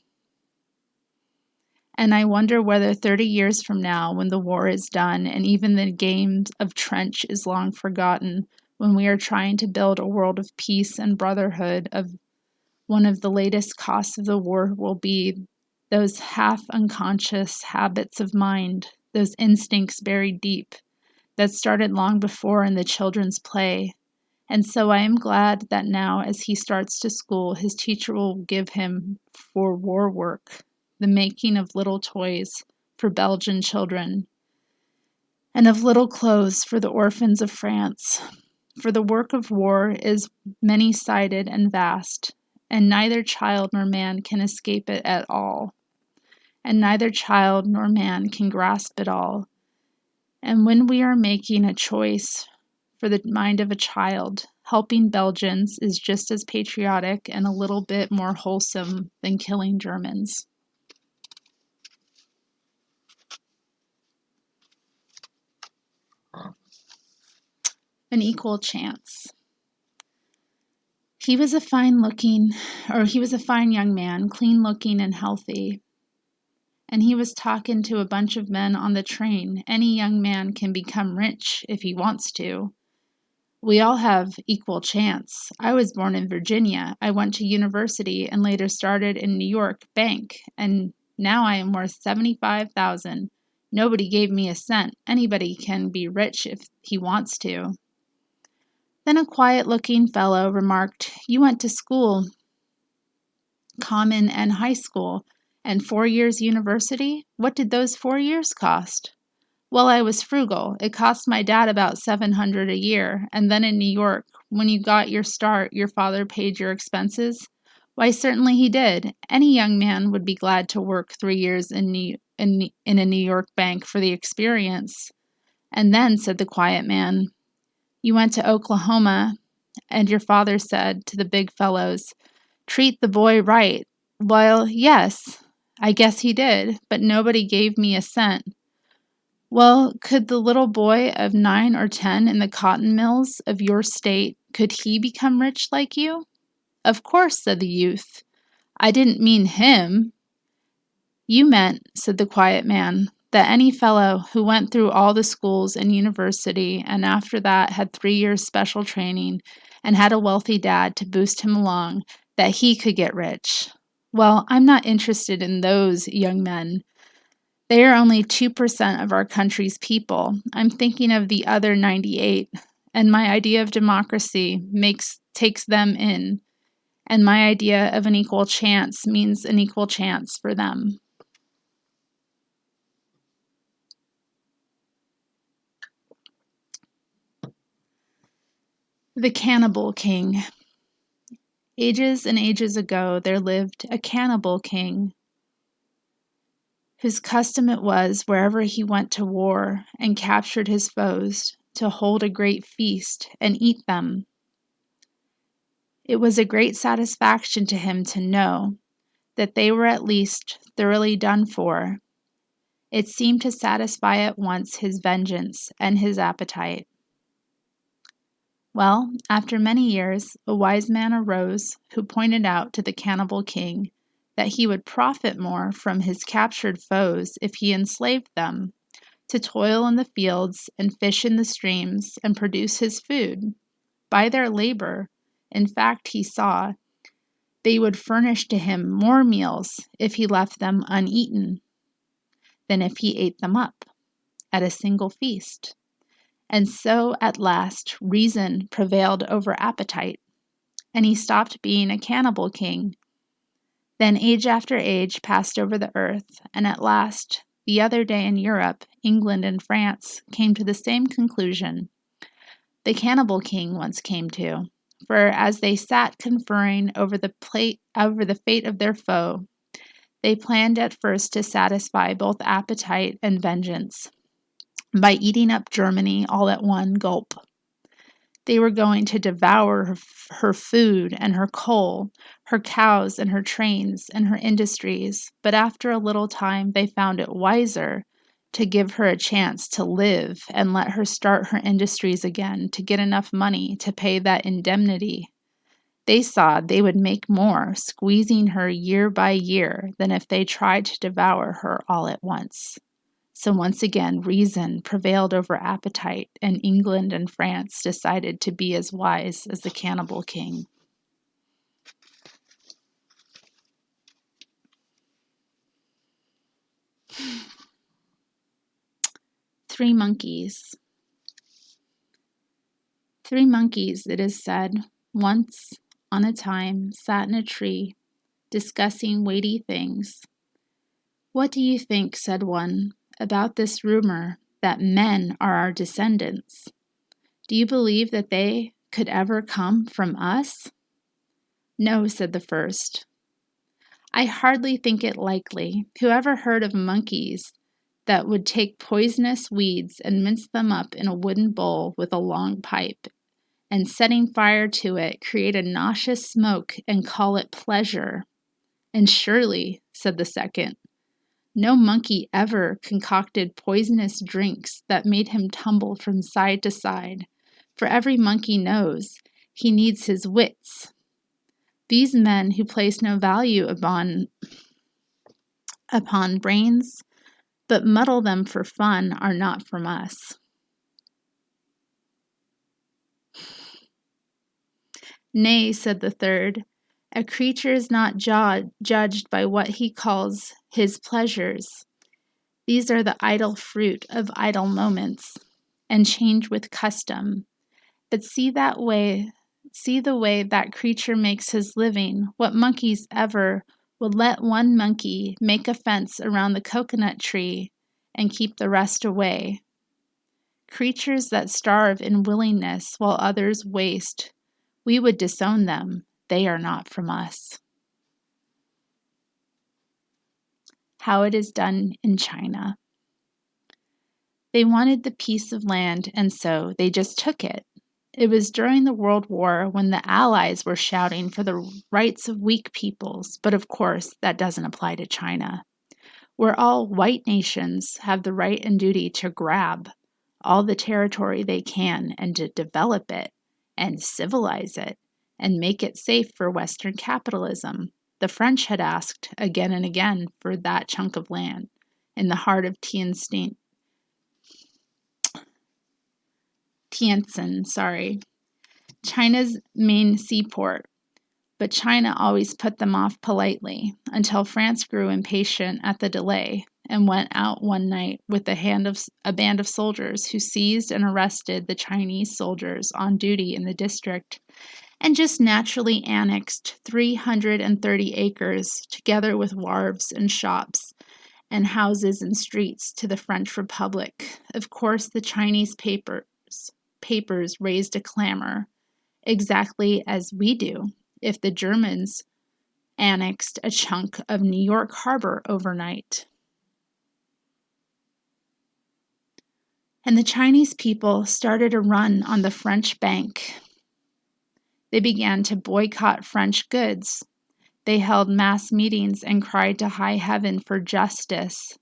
And I wonder whether 30 years from now, when the war is done and even the game of trench is long forgotten, when we are trying to build a world of peace and brotherhood, one of the latest costs of the war will be those half unconscious habits of mind, those instincts buried deep, that started long before in the children's play. And so I am glad that now, as he starts to school, his teacher will give him for war work the making of little toys for Belgian children, and of little clothes for the orphans of France. For the work of war is many-sided and vast, and neither child nor man can escape it at all, and neither child nor man can grasp it all. And when we are making a choice for the mind of a child, helping Belgians is just as patriotic and a little bit more wholesome than killing Germans. An equal chance. He was a fine young man, clean looking and healthy. And he was talking to a bunch of men on the train. Any young man can become rich if he wants to. We all have equal chance. I was born in Virginia. I went to university and later started in New York bank, and now I am worth $75,000. Nobody gave me a cent. Anybody can be rich if he wants to. Then a quiet-looking fellow remarked, "You went to school, common and high school, and 4 years university? What did those 4 years cost?" "Well, I was frugal. It cost my dad about $700 a year, and then in New York, when you got your start, your father paid your expenses?" "Why, certainly he did. Any young man would be glad to work 3 years in a New York bank for the experience." "And then," said the quiet man, "you went to Oklahoma, and your father said to the big fellows, 'Treat the boy right.'" "Well, yes, I guess he did, but nobody gave me a cent." "Well, could the little boy of 9 or 10 in the cotton mills of your state, could he become rich like you?" "Of course," said the youth. "I didn't mean him." "You meant," said the quiet man, "that any fellow who went through all the schools and university and after that had 3 years special training and had a wealthy dad to boost him along, that he could get rich. Well, I'm not interested in those young men. They are only 2% of our country's people. I'm thinking of the other 98, and my idea of democracy takes them in, and my idea of an equal chance means an equal chance for them." The Cannibal King. Ages and ages ago there lived a cannibal king, whose custom it was, wherever he went to war and captured his foes, to hold a great feast and eat them. It was a great satisfaction to him to know that they were at least thoroughly done for. It seemed to satisfy at once his vengeance and his appetite. Well, after many years, a wise man arose who pointed out to the cannibal king that he would profit more from his captured foes if he enslaved them, to toil in the fields and fish in the streams and produce his food. By their labor, in fact, he saw, they would furnish to him more meals if he left them uneaten than if he ate them up at a single feast. And so, at last, reason prevailed over appetite, and he stopped being a cannibal king. Then age after age passed over the earth, and at last, the other day in Europe, England and France came to the same conclusion the cannibal king once came to, for as they sat conferring over the fate of their foe, they planned at first to satisfy both appetite and vengeance by eating up Germany all at one gulp. They were going to devour her food and her coal, her cows and her trains and her industries, but after a little time they found it wiser to give her a chance to live and let her start her industries again to get enough money to pay that indemnity. They saw they would make more squeezing her year by year than if they tried to devour her all at once. So once again, reason prevailed over appetite, and England and France decided to be as wise as the cannibal king. Three monkeys. 3 monkeys, it is said, once on a time sat in a tree, discussing weighty things. "What do you think," said one, "about this rumor that men are our descendants? Do you believe that they could ever come from us?" "No," said the first. "I hardly think it likely. Who ever heard of monkeys that would take poisonous weeds and mince them up in a wooden bowl with a long pipe, and setting fire to it, create a nauseous smoke and call it pleasure?" "And surely," said the second, "no monkey ever concocted poisonous drinks that made him tumble from side to side, for every monkey knows he needs his wits. These men who place no value upon brains, but muddle them for fun, are not from us." "Nay," said the third, "a creature is not judged by what he calls his pleasures. These are the idle fruit of idle moments, and change with custom. But see the way that creature makes his living. What monkeys ever would let one monkey make a fence around the coconut tree and keep the rest away? Creatures that starve in willingness while others waste, we would disown them. They are not from us." How it is done in China. They wanted the piece of land, and so they just took it. It was during the World War when the Allies were shouting for the rights of weak peoples, but of course that doesn't apply to China, where all white nations have the right and duty to grab all the territory they can and to develop it and civilize it and make it safe for Western capitalism. The French had asked again and again for that chunk of land in the heart of Tianjin, China's main seaport, but China always put them off politely until France grew impatient at the delay and went out one night with a band of soldiers who seized and arrested the Chinese soldiers on duty in the district and just naturally annexed 330 acres together with wharves and shops and houses and streets to the French Republic. Of course, the Chinese papers raised a clamor, exactly as we do if the Germans annexed a chunk of New York Harbor overnight. And the Chinese people started a run on the French bank. They began to boycott French goods. They held mass meetings and cried to high heaven for justice.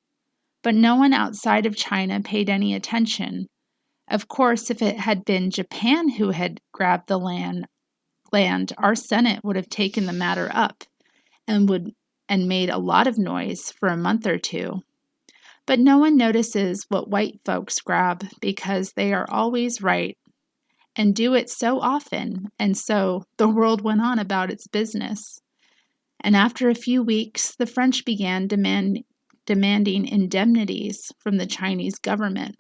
But no one outside of China paid any attention. Of course, if it had been Japan who had grabbed the land, our Senate would have taken the matter up and made a lot of noise for a month or two. But no one notices what white folks grab because they are always right and do it so often, and so the world went on about its business. And after a few weeks, the French began demanding indemnities from the Chinese government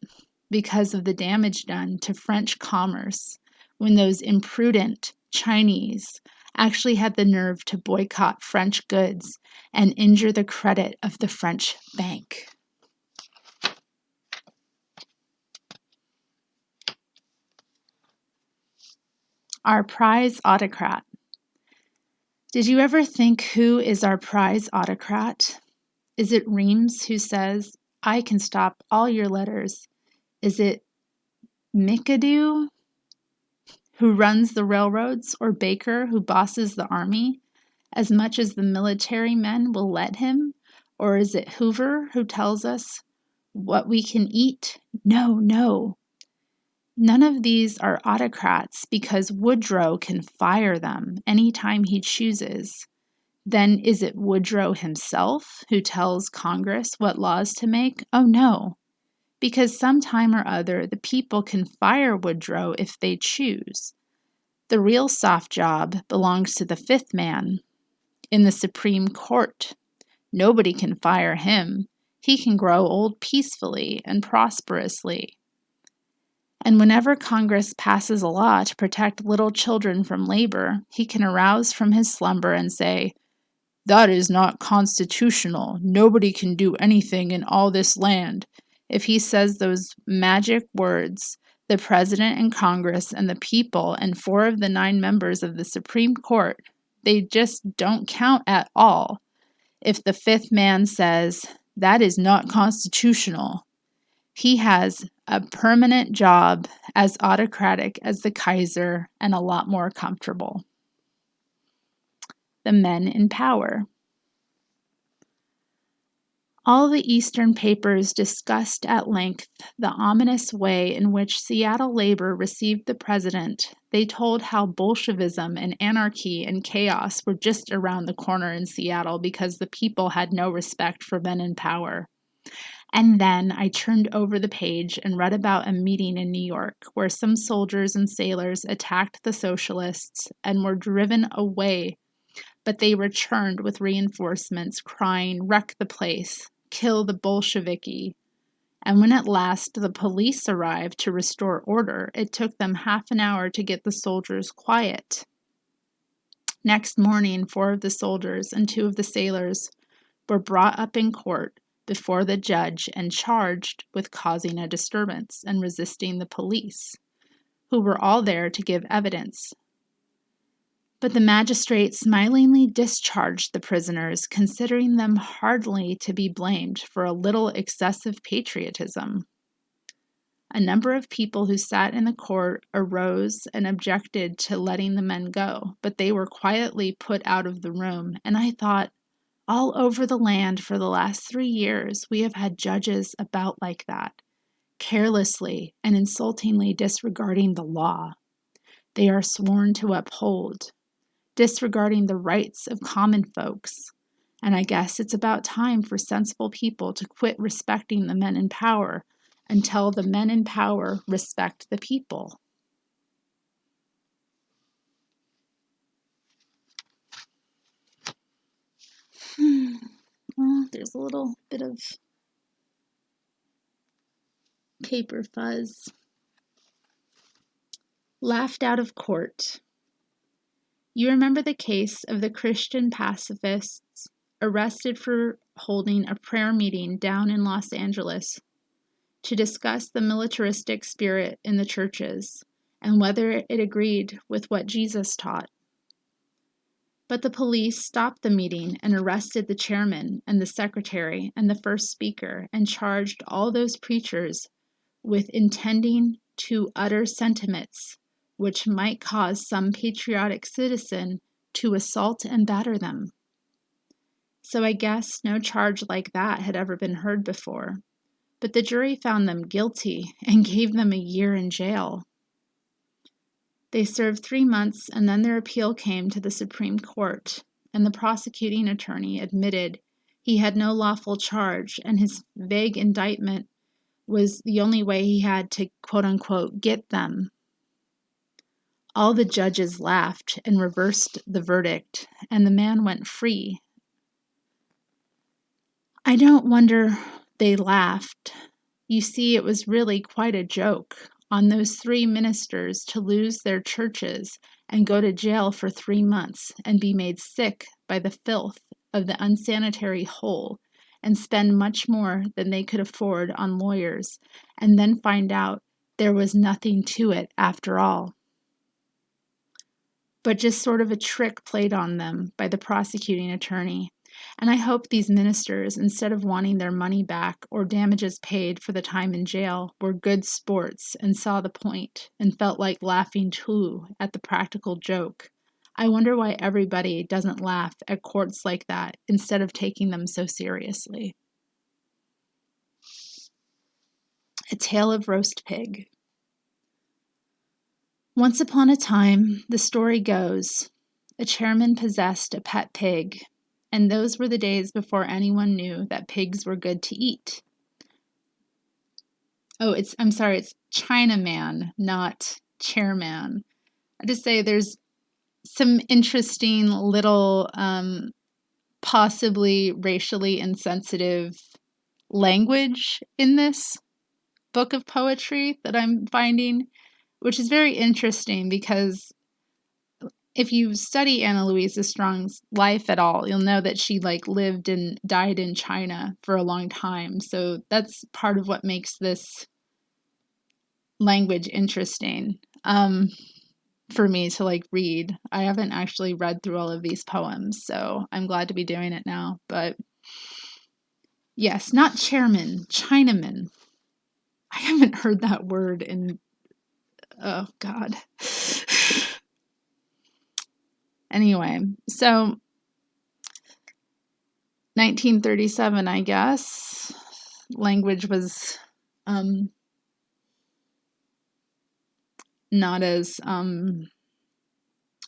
because of the damage done to French commerce when those imprudent Chinese actually had the nerve to boycott French goods and injure the credit of the French bank. Our Prize Autocrat. Did you ever think, who is our Prize Autocrat? Is it Reams who says, "I can stop all your letters"? Is it McAdoo who runs the railroads, or Baker who bosses the army as much as the military men will let him? Or is it Hoover who tells us what we can eat? No. None of these are autocrats because Woodrow can fire them anytime he chooses. Then is it Woodrow himself who tells Congress what laws to make? Oh no, because sometime or other the people can fire Woodrow if they choose. The real soft job belongs to the fifth man in the Supreme Court. Nobody can fire him. He can grow old peacefully and prosperously. And whenever Congress passes a law to protect little children from labor, he can arouse from his slumber and say, "That is not constitutional. Nobody can do anything in all this land." If he says those magic words, the president and Congress and the people and 4 of the 9 members of the Supreme Court, they just don't count at all. If the 5th man says, "That is not constitutional," he has a permanent job as autocratic as the Kaiser and a lot more comfortable. The men in power. All the Eastern papers discussed at length the ominous way in which Seattle labor received the president. They told how Bolshevism and anarchy and chaos were just around the corner in Seattle because the people had no respect for men in power. And then I turned over the page and read about a meeting in New York where some soldiers and sailors attacked the socialists and were driven away, but they returned with reinforcements crying, "Wreck the place, kill the Bolsheviki." And when at last the police arrived to restore order, it took them half an hour to get the soldiers quiet. Next morning, 4 of the soldiers and 2 of the sailors were brought up in court before the judge and charged with causing a disturbance and resisting the police, who were all there to give evidence. But the magistrate smilingly discharged the prisoners, considering them hardly to be blamed for a little excessive patriotism. A number of people who sat in the court arose and objected to letting the men go, but they were quietly put out of the room, and I thought, all over the land for the last 3 years, we have had judges about like that, carelessly and insultingly disregarding the law they are sworn to uphold, disregarding the rights of common folks. And I guess it's about time for sensible people to quit respecting the men in power until the men in power respect the people. Well, there's a little bit of paper fuzz. Laughed out of court. You remember the case of the Christian pacifists arrested for holding a prayer meeting down in Los Angeles to discuss the militaristic spirit in the churches and whether it agreed with what Jesus taught. But the police stopped the meeting and arrested the chairman and the secretary and the first speaker and charged all those preachers with intending to utter sentiments which might cause some patriotic citizen to assault and batter them. So I guess no charge like that had ever been heard before, but the jury found them guilty and gave them a year in jail. They served 3 months, and then their appeal came to the Supreme Court, and the prosecuting attorney admitted he had no lawful charge, and his vague indictment was the only way he had to, quote-unquote, get them. All the judges laughed and reversed the verdict, and the man went free. I don't wonder they laughed. You see, it was really quite a joke on those 3 ministers to lose their churches and go to jail for 3 months and be made sick by the filth of the unsanitary hole and spend much more than they could afford on lawyers, and then find out there was nothing to it after all, but just sort of a trick played on them by the prosecuting attorney. And I hope these ministers, instead of wanting their money back or damages paid for the time in jail, were good sports and saw the point and felt like laughing too at the practical joke. I wonder why everybody doesn't laugh at courts like that instead of taking them so seriously. A Tale of Roast Pig. Once upon a time, the story goes, a chairman possessed a pet pig, and those were the days before anyone knew that pigs were good to eat. Oh, it's Chinaman, not chairman. I just say there's some interesting little, possibly racially insensitive language in this book of poetry that I'm finding, which is very interesting because if you study Anna Louise Strong's life at all, you'll know that she lived and died in China for a long time. So that's part of what makes this language interesting for me to read. I haven't actually read through all of these poems, so I'm glad to be doing it now. But yes, not chairman, Chinaman. I haven't heard that word in, oh God. Anyway, so 1937, I guess, language was not as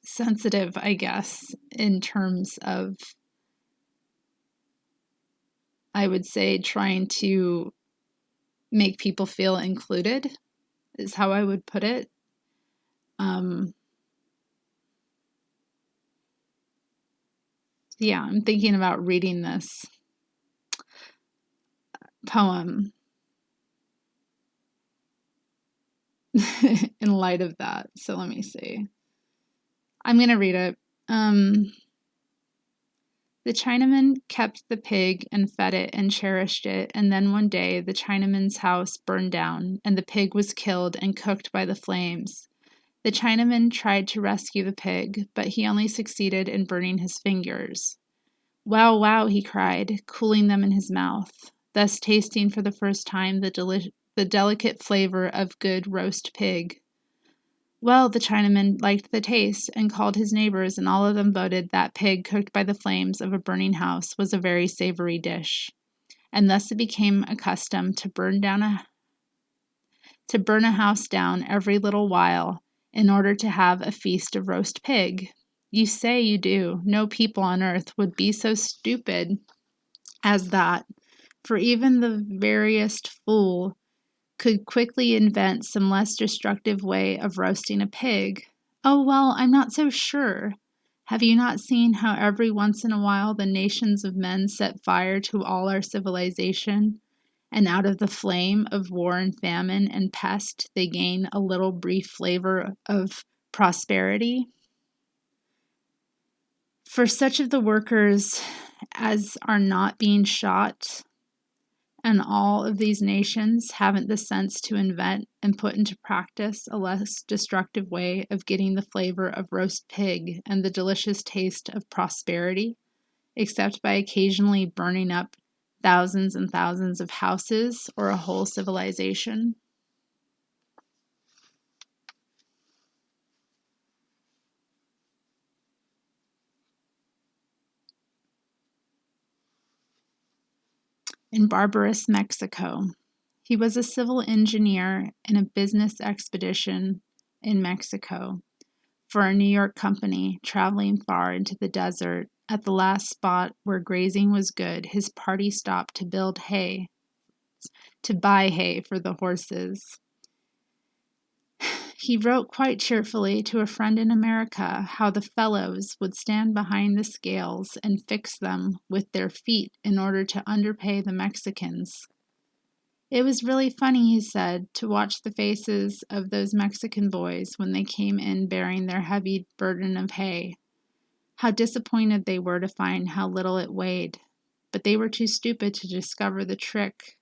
sensitive, I guess, in terms of, I would say, trying to make people feel included, is how I would put it. Yeah, I'm thinking about reading this poem in light of that. So let me see. I'm going to read it. The Chinaman kept the pig and fed it and cherished it, and then one day the Chinaman's house burned down, and the pig was killed and cooked by the flames. The Chinaman tried to rescue the pig, but he only succeeded in burning his fingers. Wow, wow, he cried, cooling them in his mouth, thus tasting for the first time the delicate flavor of good roast pig. Well, the Chinaman liked the taste and called his neighbors, and all of them voted that pig cooked by the flames of a burning house was a very savory dish. And thus it became a custom to burn a house down every little while in order to have a feast of roast pig. You say you do. No people on earth would be so stupid as that, for even the veriest fool could quickly invent some less destructive way of roasting a pig. Oh, well, I'm not so sure. Have you not seen how every once in a while the nations of men set fire to all our civilization, and out of the flame of war and famine and pest they gain a little brief flavor of prosperity? For such of the workers as are not being shot, and all of these nations haven't the sense to invent and put into practice a less destructive way of getting the flavor of roast pig and the delicious taste of prosperity, except by occasionally burning up thousands and thousands of houses or a whole civilization. In barbarous Mexico. He was a civil engineer in a business expedition in Mexico for a New York company traveling far into the desert. At the last spot where grazing was good, his party stopped to buy hay for the horses. He wrote quite cheerfully to a friend in America how the fellows would stand behind the scales and fix them with their feet in order to underpay the Mexicans. It was really funny, he said, to watch the faces of those Mexican boys when they came in bearing their heavy burden of hay. How disappointed they were to find how little it weighed. But they were too stupid to discover the trick.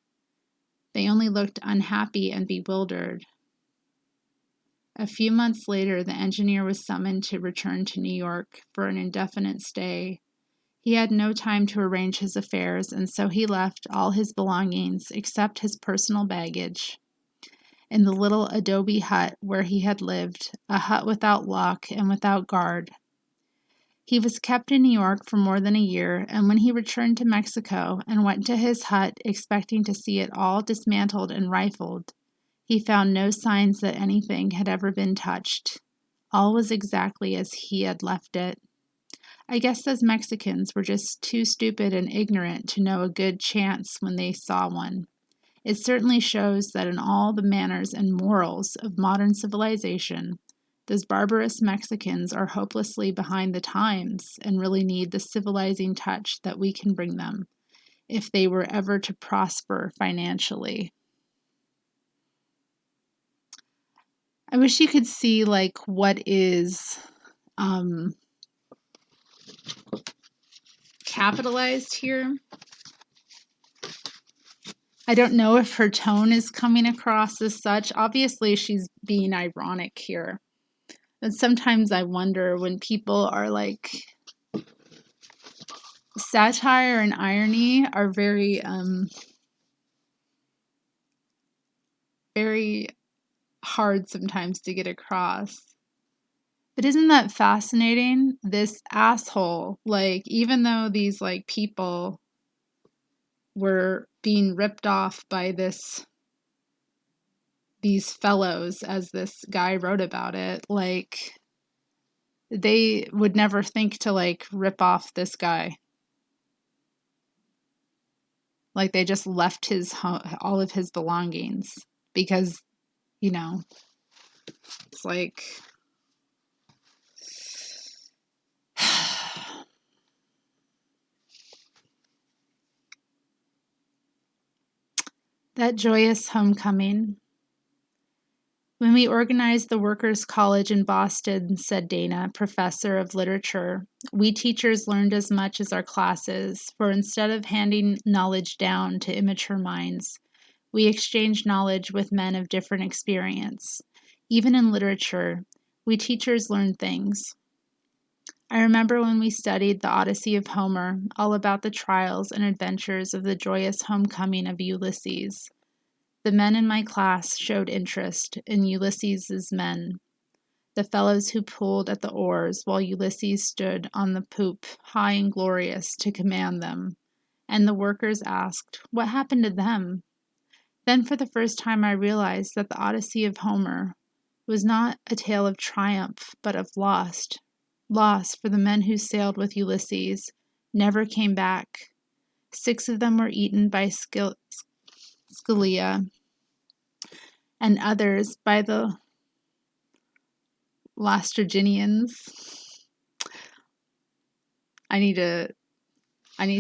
They only looked unhappy and bewildered. A few months later, the engineer was summoned to return to New York for an indefinite stay. He had no time to arrange his affairs, and so he left all his belongings, except his personal baggage, in the little adobe hut where he had lived, a hut without lock and without guard. He was kept in New York for more than a year, and when he returned to Mexico and went to his hut expecting to see it all dismantled and rifled, he found no signs that anything had ever been touched. All was exactly as he had left it. I guess those Mexicans were just too stupid and ignorant to know a good chance when they saw one. It certainly shows that in all the manners and morals of modern civilization, those barbarous Mexicans are hopelessly behind the times and really need the civilizing touch that we can bring them, if they were ever to prosper financially. I wish you could see like what is capitalized here. I don't know if her tone is coming across as such. Obviously, she's being ironic here. And sometimes I wonder when people are like, satire and irony are very, very hard sometimes to get across. But isn't that fascinating? This asshole, like, even though these, like, people were being ripped off by these fellows, as this guy wrote about it, like, they would never think to, like, rip off this guy. Like, they just left all of his belongings because, you know, it's like, that joyous homecoming. When we organized the Workers' College in Boston, said Dana, professor of literature, we teachers learned as much as our classes, for instead of handing knowledge down to immature minds, we exchanged knowledge with men of different experience. Even in literature, we teachers learn things. I remember when we studied the Odyssey of Homer, all about the trials and adventures of the joyous homecoming of Ulysses. The men in my class showed interest in Ulysses's men, the fellows who pulled at the oars while Ulysses stood on the poop, high and glorious, to command them. And the workers asked, what happened to them? Then for the first time I realized that the Odyssey of Homer was not a tale of triumph, but of loss. Loss, for the men who sailed with Ulysses never came back. 6 of them were eaten by Scylla, and others by the Laestrygonians. I need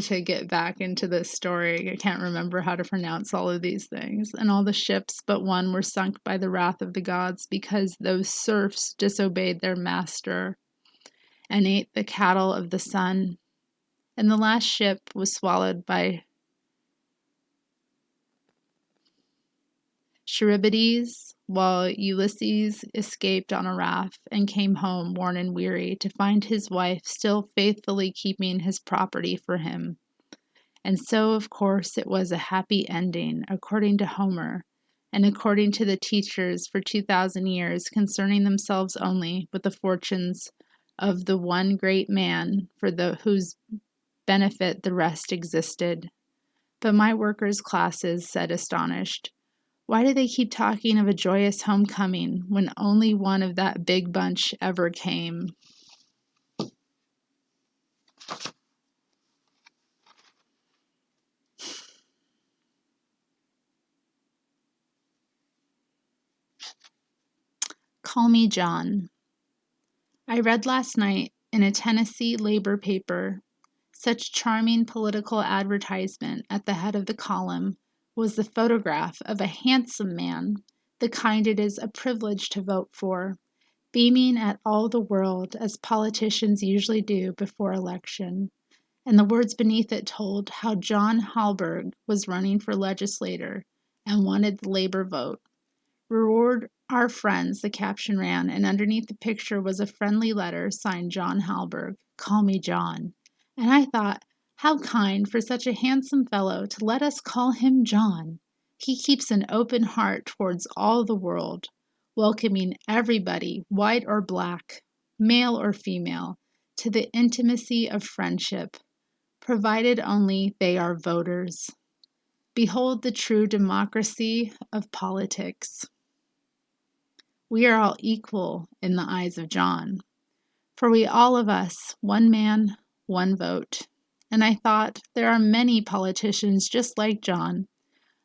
to get back into this story. I can't remember how to pronounce all of these things. And all the ships but one were sunk by the wrath of the gods because those serfs disobeyed their master and ate the cattle of the sun. And the last ship was swallowed by Charybdis, while Ulysses escaped on a raft and came home worn and weary to find his wife still faithfully keeping his property for him. And so, of course, it was a happy ending, according to Homer, and according to the teachers for 2,000 years, concerning themselves only with the fortunes of the one great man for whose benefit the rest existed. But my workers' classes said, astonished, why do they keep talking of a joyous homecoming when only one of that big bunch ever came? Call me John. I read last night in a Tennessee labor paper, such charming political advertisement at the head of the column was the photograph of a handsome man, the kind it is a privilege to vote for, beaming at all the world as politicians usually do before election, and the words beneath it told how John Halberg was running for legislator and wanted the labor vote. Reward our friends, the caption ran, and underneath the picture was a friendly letter signed John Halberg, Call me John. And I thought, how kind for such a handsome fellow to let us call him John. He keeps an open heart towards all the world, welcoming everybody, white or black, male or female, to the intimacy of friendship, provided only they are voters. Behold the true democracy of politics. We are all equal in the eyes of John, for we all of us, one man, one vote. And I thought, there are many politicians just like John,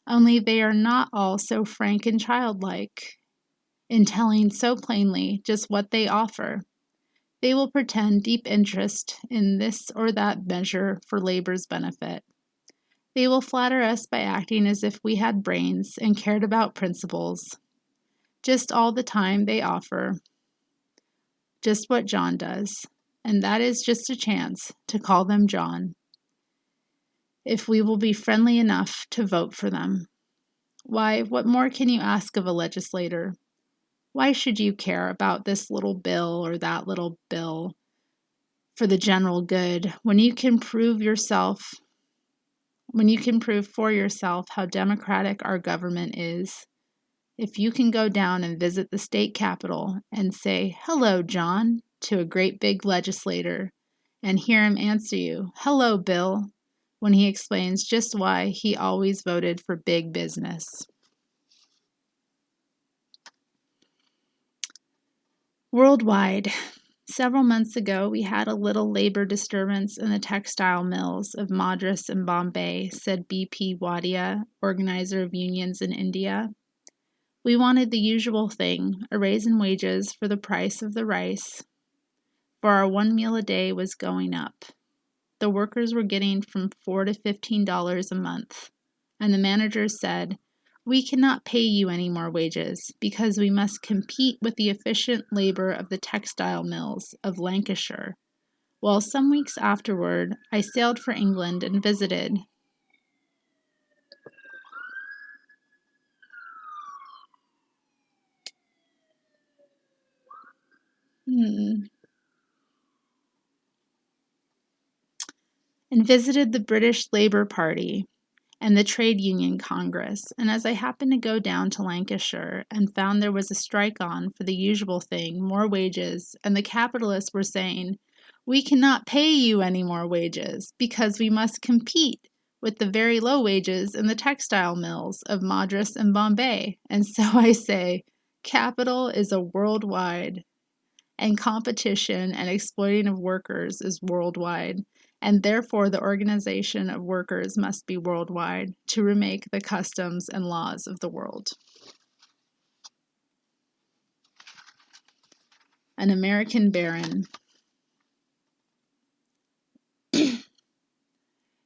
only they are not all so frank and childlike in telling so plainly just what they offer. They will pretend deep interest in this or that measure for labor's benefit. They will flatter us by acting as if we had brains and cared about principles. just all the time they offer, just what John does, and that is just a chance to call them John, if we will be friendly enough to vote for them. Why, what more can you ask of a legislator? Why should you care about this little bill or that little bill for the general good when you can prove for yourself how democratic our government is? If you can go down and visit the state capitol and say, "Hello, John," to a great big legislator, and hear him answer you, "Hello, Bill," when he explains just why he always voted for big business. Worldwide. Several months ago, we had a little labor disturbance in the textile mills of Madras and Bombay, said B.P. Wadia, organizer of unions in India. We wanted the usual thing, a raise in wages for the price of the rice, for our 1 meal a day was going up. The workers were getting from $4 to $15 a month, and the managers said, "We cannot pay you any more wages because we must compete with the efficient labor of the textile mills of Lancashire." Well, some weeks afterward, I sailed for England and visited the British Labour Party and the Trade Union Congress, and as I happened to go down to Lancashire and found there was a strike on for the usual thing, more wages, and the capitalists were saying, "We cannot pay you any more wages because we must compete with the very low wages in the textile mills of Madras and Bombay." And so I say, capital is a worldwide, and competition and exploiting of workers is worldwide. And therefore, the organization of workers must be worldwide to remake the customs and laws of the world. An American baron.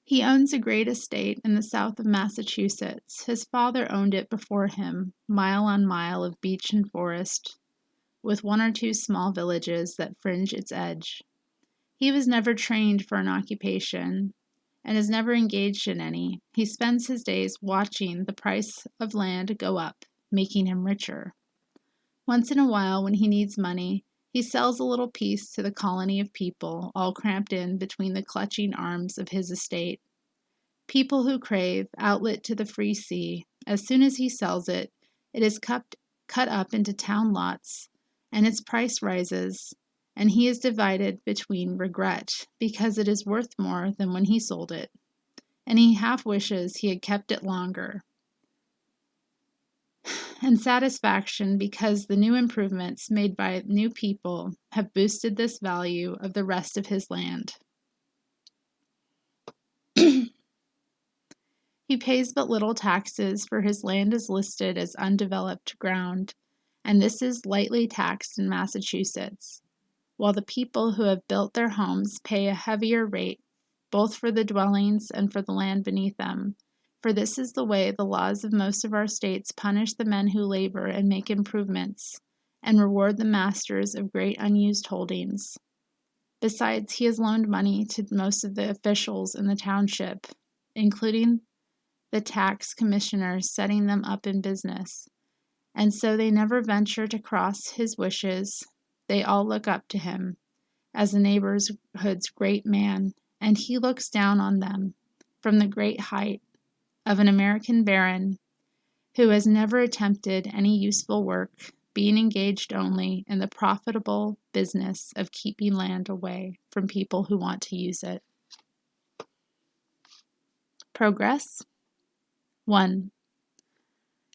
He owns a great estate in the south of Massachusetts. His father owned it before him, mile on mile of beach and forest, with 1 or 2 small villages that fringe its edge. He was never trained for an occupation, and is never engaged in any. He spends his days watching the price of land go up, making him richer. Once in a while, when he needs money, he sells a little piece to the colony of people, all cramped in between the clutching arms of his estate. People who crave outlet to the free sea. As soon as he sells it, it is cut up into town lots, and its price rises, and he is divided between regret, because it is worth more than when he sold it, and he half wishes he had kept it longer, and satisfaction because the new improvements made by new people have boosted this value of the rest of his land. He pays but little taxes, for his land is listed as undeveloped ground, and this is lightly taxed in Massachusetts, while the people who have built their homes pay a heavier rate, both for the dwellings and for the land beneath them. For this is the way the laws of most of our states punish the men who labor and make improvements, and reward the masters of great unused holdings. Besides, he has loaned money to most of the officials in the township, including the tax commissioners setting them up in business, and so they never venture to cross his wishes. They all look up to him as the neighborhood's great man, and he looks down on them from the great height of an American baron who has never attempted any useful work, being engaged only in the profitable business of keeping land away from people who want to use it. Progress. 1.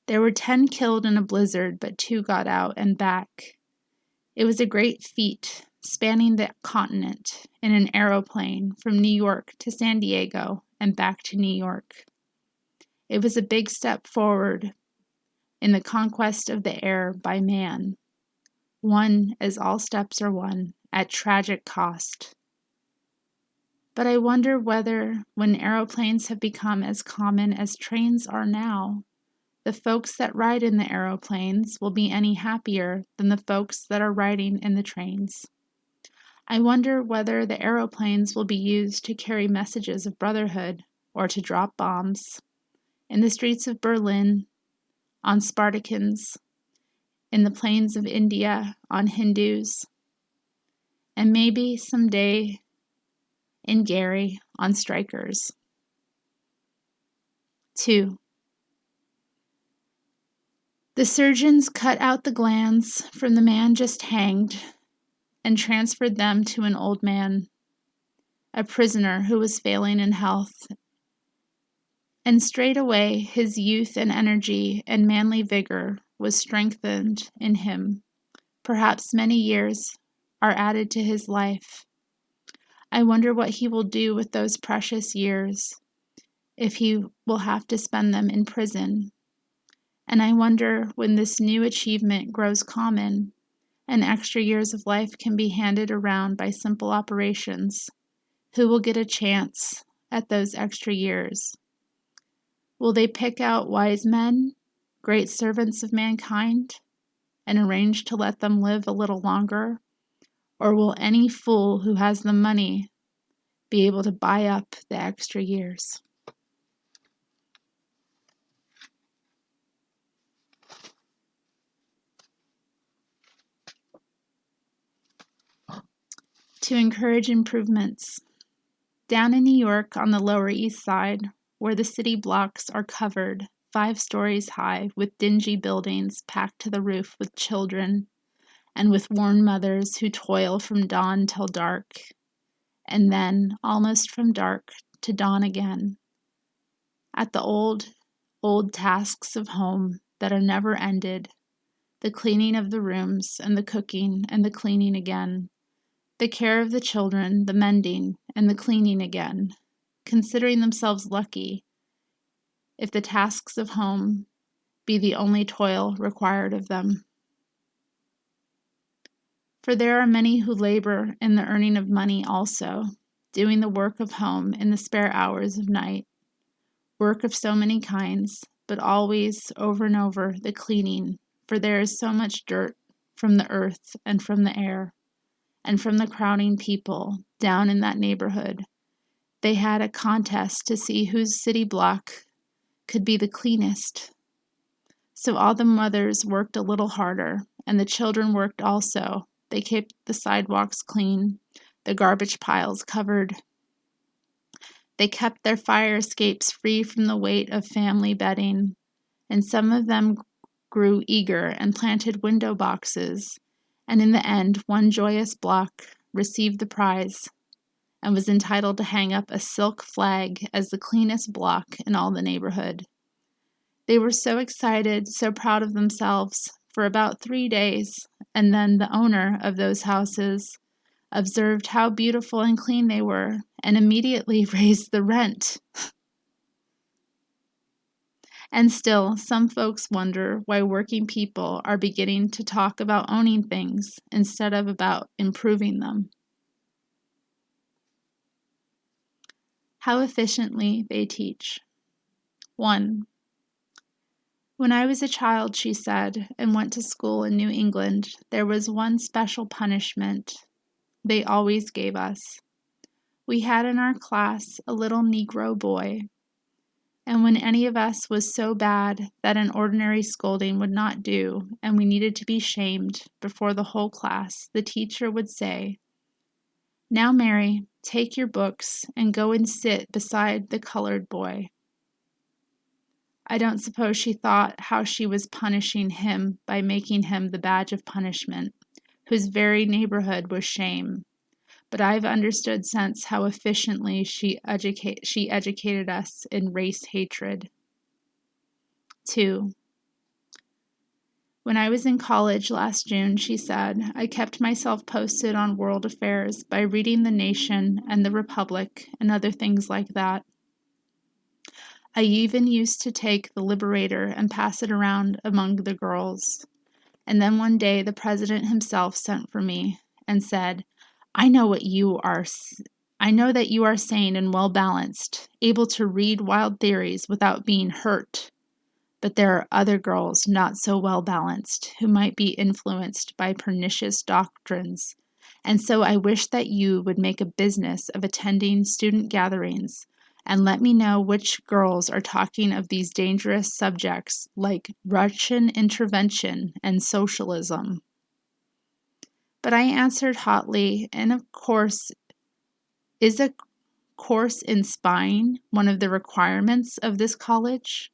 There were 10 killed in a blizzard, but 2 got out and back. It was a great feat, spanning the continent in an aeroplane from New York to San Diego and back to New York. It was a big step forward in the conquest of the air by man, one as all steps are won, at tragic cost. But I wonder whether, when aeroplanes have become as common as trains are now, the folks that ride in the aeroplanes will be any happier than the folks that are riding in the trains. I wonder whether the aeroplanes will be used to carry messages of brotherhood or to drop bombs in the streets of Berlin, on Spartacans, in the plains of India, on Hindus, and maybe someday in Gary, on strikers. 2. The surgeons cut out the glands from the man just hanged and transferred them to an old man, a prisoner who was failing in health. And straightway his youth and energy and manly vigor was strengthened in him. Perhaps many years are added to his life. I wonder what he will do with those precious years, if he will have to spend them in prison. And I wonder when this new achievement grows common, and extra years of life can be handed around by simple operations, who will get a chance at those extra years? Will they pick out wise men, great servants of mankind, and arrange to let them live a little longer? Or will any fool who has the money be able to buy up the extra years? To encourage improvements. Down in New York on the Lower East Side, where the city blocks are covered 5 stories high with dingy buildings packed to the roof with children and with worn mothers who toil from dawn till dark, and then almost from dark to dawn again, at the old tasks of home that are never ended, the cleaning of the rooms and the cooking and the cleaning again, the care of the children, the mending, and the cleaning again, considering themselves lucky if the tasks of home be the only toil required of them. For there are many who labor in the earning of money also, doing the work of home in the spare hours of night, work of so many kinds, but always over and over the cleaning, for there is so much dirt from the earth and from the air, and from the crowding people down in that neighborhood. They had a contest to see whose city block could be the cleanest. So all the mothers worked a little harder, and the children worked also. They kept the sidewalks clean, the garbage piles covered. They kept their fire escapes free from the weight of family bedding, and some of them grew eager and planted window boxes, and in the end one joyous block received the prize and was entitled to hang up a silk flag as the cleanest block in all the neighborhood. They were so excited, so proud of themselves for about 3 days, and then the owner of those houses observed how beautiful and clean they were and immediately raised the rent. And still, some folks wonder why working people are beginning to talk about owning things instead of about improving them. How efficiently they teach. 1. When I was a child, she said, and went to school in New England, there was one special punishment they always gave us. We had in our class a little Negro boy, and when any of us was so bad that an ordinary scolding would not do, and we needed to be shamed before the whole class, the teacher would say, "Now, Mary, take your books and go and sit beside the colored boy." I don't suppose she thought how she was punishing him by making him the badge of punishment, whose very neighborhood was shame. But I've understood since how efficiently she educated us in race hatred. 2. When I was in college last June, she said, I kept myself posted on world affairs by reading The Nation and The Republic and other things like that. I even used to take the Liberator and pass it around among the girls. And then one day the president himself sent for me and said, I know that you are sane and well balanced, able to read wild theories without being hurt. But there are other girls not so well balanced who might be influenced by pernicious doctrines, and so I wish that you would make a business of attending student gatherings and let me know which girls are talking of these dangerous subjects like Russian intervention and socialism. But I answered hotly, and of course, is a course in spying one of the requirements of this college?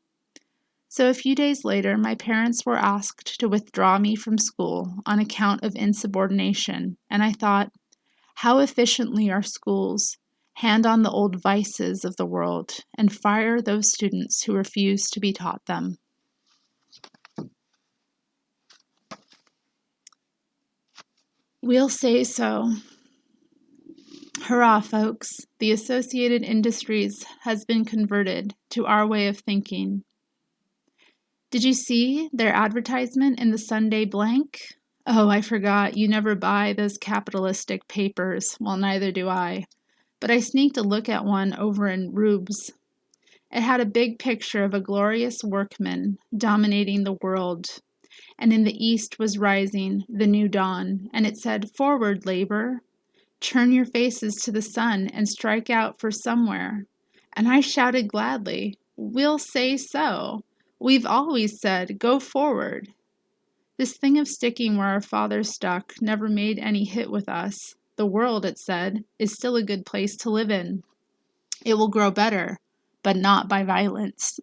So a few days later, my parents were asked to withdraw me from school on account of insubordination, and I thought, how efficiently our schools hand on the old vices of the world and fire those students who refuse to be taught them. We'll say so. Hurrah, folks. The Associated Industries has been converted to our way of thinking. Did you see their advertisement in the Sunday blank? Oh, I forgot. You never buy those capitalistic papers. Well, neither do I. But I sneaked a look at one over in Rube's. It had a big picture of a glorious workman dominating the world, and in the east was rising the new dawn, and it said, "Forward, labor! Turn your faces to the sun and strike out for somewhere." And I shouted gladly, "We'll say so. We've always said, go forward." This thing of sticking where our fathers stuck never made any hit with us. The world, it said, is still a good place to live in. It will grow better, but not by violence.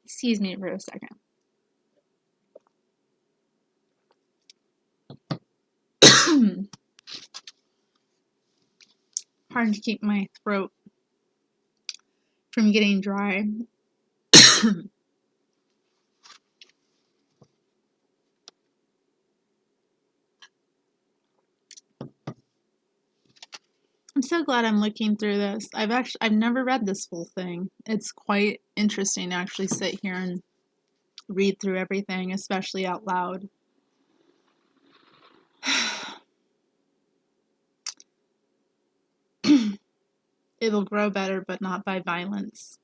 Excuse me for a second. Hard to keep my throat from getting dry. I'm so glad I'm looking through this. I've never read this full thing. It's quite interesting to actually sit here and read through everything, especially out loud. It'll grow better, but not by violence.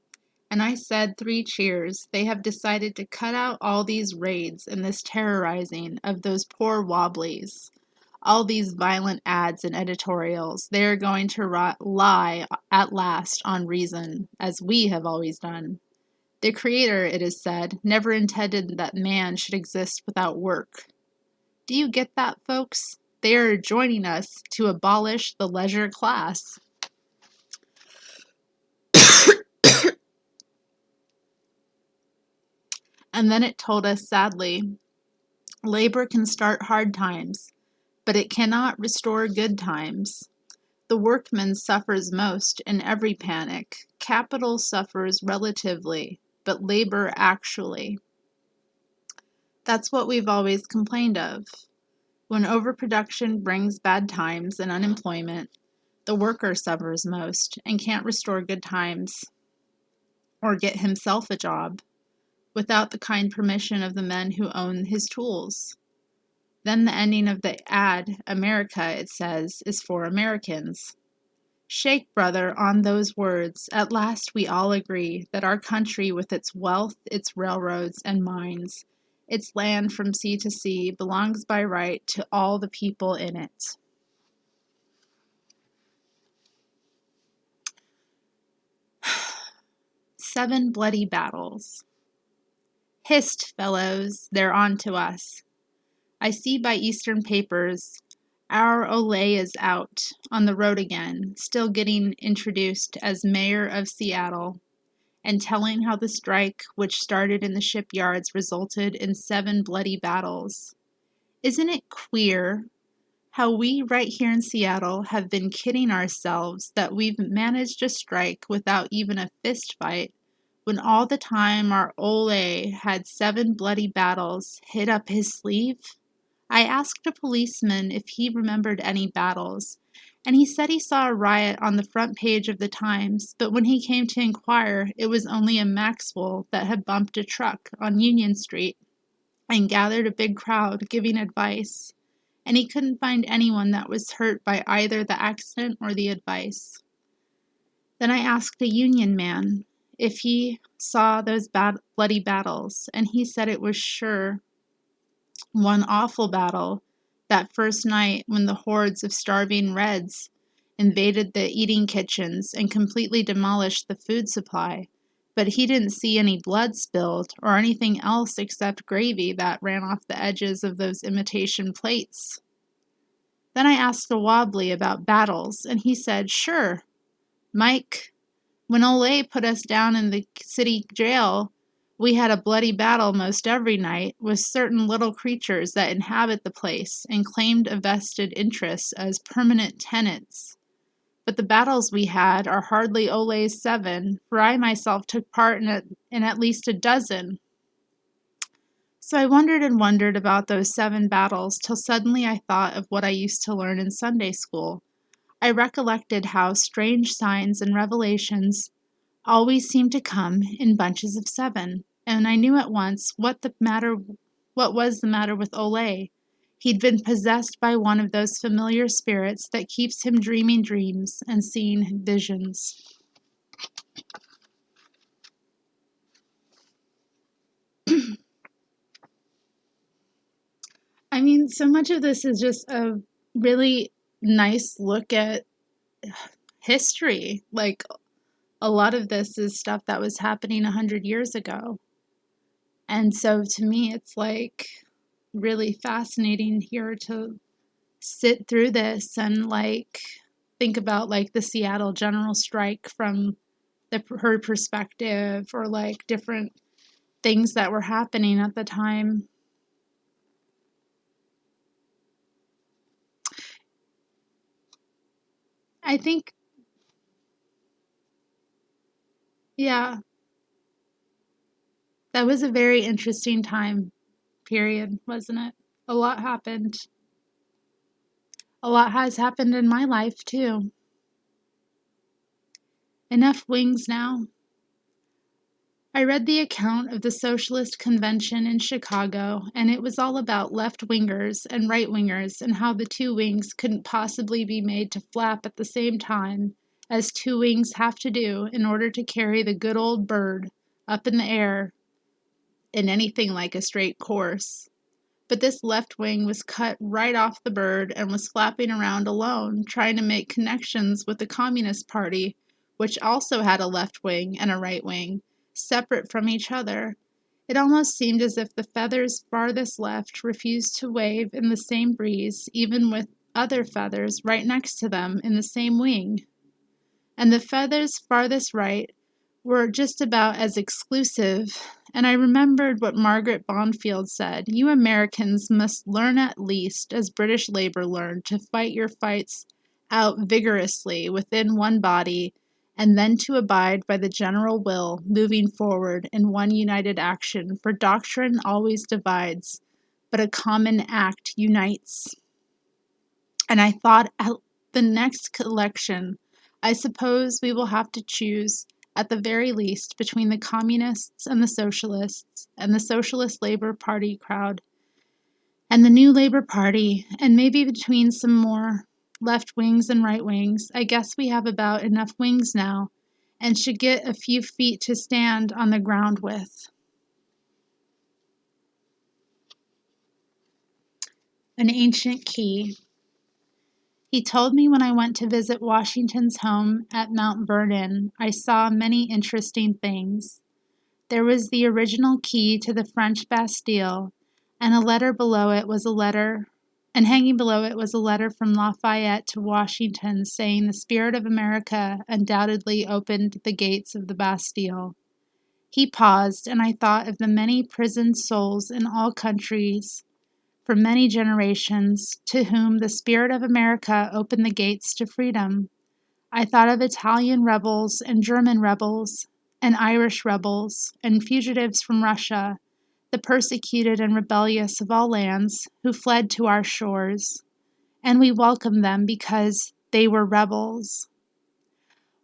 And I said 3 cheers. They have decided to cut out all these raids and this terrorizing of those poor wobblies. All these violent ads and editorials. They are going to lie at last on reason, as we have always done. The Creator, it is said, never intended that man should exist without work. Do you get that, folks? They are joining us to abolish the leisure class. And then it told us sadly, labor can start hard times, but it cannot restore good times. The workman suffers most in every panic. Capital suffers relatively, but labor actually. That's what we've always complained of. When overproduction brings bad times and unemployment, the worker suffers most and can't restore good times or get himself a job without the kind permission of the men who own his tools. Then the ending of the ad, America, it says, is for Americans. Shake, brother, on those words. At last we all agree that our country, with its wealth, its railroads and mines, its land from sea to sea, belongs by right to all the people in it. Seven bloody battles. Hist, fellows, they're on to us. I see by Eastern papers our Olay is out, on the road again, still getting introduced as mayor of Seattle, and telling how the strike, which started in the shipyards, resulted in 7 bloody battles. Isn't it queer how we right here in Seattle have been kidding ourselves that we've managed a strike without even a fist fight, when all the time our Olay had 7 bloody battles hid up his sleeve? I asked a policeman if he remembered any battles, and he said he saw a riot on the front page of the Times, but when he came to inquire, it was only a Maxwell that had bumped a truck on Union Street and gathered a big crowd giving advice, and he couldn't find anyone that was hurt by either the accident or the advice. Then I asked a Union man if he saw those bloody battles, and he said it was sure one awful battle that first night when the hordes of starving Reds invaded the eating kitchens and completely demolished the food supply. But he didn't see any blood spilled or anything else except gravy that ran off the edges of those imitation plates. Then I asked a Wobbly about battles, and he said, sure, Mike, when Ole put us down in the city jail, we had a bloody battle most every night with certain little creatures that inhabit the place and claimed a vested interest as permanent tenants. But the battles we had are hardly Ole's 7, for I myself took part in at least a dozen. So I wondered and wondered about those 7 battles till suddenly I thought of what I used to learn in Sunday school. I recollected how strange signs and revelations always seemed to come in bunches of 7, and I knew at once what was the matter with Ole. He'd been possessed by one of those familiar spirits that keeps him dreaming dreams and seeing visions. I mean, so much of this is just a really nice look at history. Like, a lot of this is stuff that was happening 100 years ago. And so to me, it's like really fascinating here to sit through this and like think about like the Seattle general strike from her perspective, or like different things that were happening at the time. I think, yeah, that was a very interesting time period, wasn't it? A lot happened. A lot has happened in my life too. Enough wings now. I read the account of the Socialist Convention in Chicago, and it was all about left-wingers and right-wingers and how the 2 wings couldn't possibly be made to flap at the same time, as 2 wings have to do in order to carry the good old bird up in the air in anything like a straight course. But this left wing was cut right off the bird and was flapping around alone, trying to make connections with the Communist Party, which also had a left wing and a right wing, separate from each other. It almost seemed as if the feathers farthest left refused to wave in the same breeze, even with other feathers right next to them in the same wing. And the feathers farthest right were just about as exclusive, and I remembered what Margaret Bonfield said: you Americans must learn at least, as British Labour learned, to fight your fights out vigorously within one body, and then to abide by the general will, moving forward in one united action, for doctrine always divides, but a common act unites. And I thought, at the next election, I suppose we will have to choose, at the very least, between the Communists and the Socialist Labour Party crowd, and the new Labour Party, and maybe between some more left wings and right wings. I guess we have about enough wings now, and should get a few feet to stand on the ground with. An ancient key. He told me when I went to visit Washington's home at Mount Vernon, I saw many interesting things. There was the original key to the French Bastille, and a letter below it was a letter, and hanging below it was a letter from Lafayette to Washington saying the spirit of America undoubtedly opened the gates of the Bastille. He paused, and I thought of the many prisoned souls in all countries for many generations, to whom the spirit of America opened the gates to freedom. I thought of Italian rebels and German rebels and Irish rebels and fugitives from Russia, the persecuted and rebellious of all lands, who fled to our shores, and we welcomed them because they were rebels.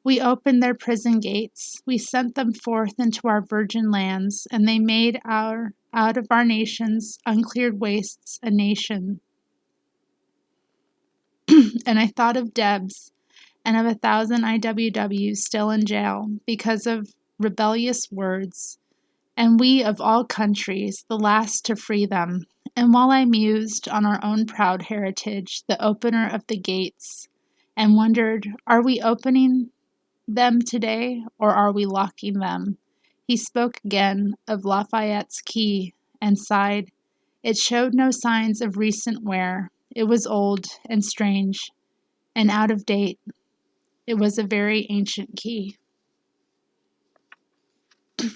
We opened their prison gates. We sent them forth into our virgin lands, and they made out of our nation's uncleared wastes a nation. And I thought of Debs and of 1,000 IWWs still in jail because of rebellious words, and we of all countries the last to free them. And while I mused on our own proud heritage, the opener of the gates, and wondered, are we opening them today, or are we locking them? He spoke again of Lafayette's key, and sighed. It showed no signs of recent wear. It was old and strange and out of date. It was a very ancient key. The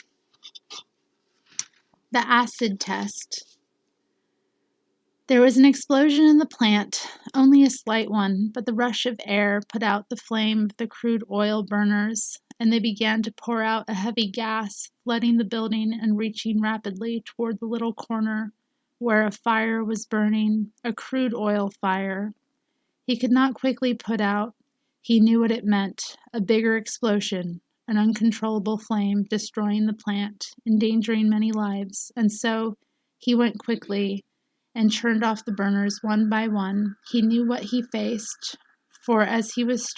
acid test. There was an explosion in the plant, only a slight one, but the rush of air put out the flame of the crude oil burners, and they began to pour out a heavy gas, flooding the building and reaching rapidly toward the little corner where a fire was burning, a crude oil fire. He could not quickly put out. He knew what it meant, a bigger explosion, an uncontrollable flame destroying the plant, endangering many lives, and so he went quickly and turned off the burners one by one. He knew what he faced, for as he was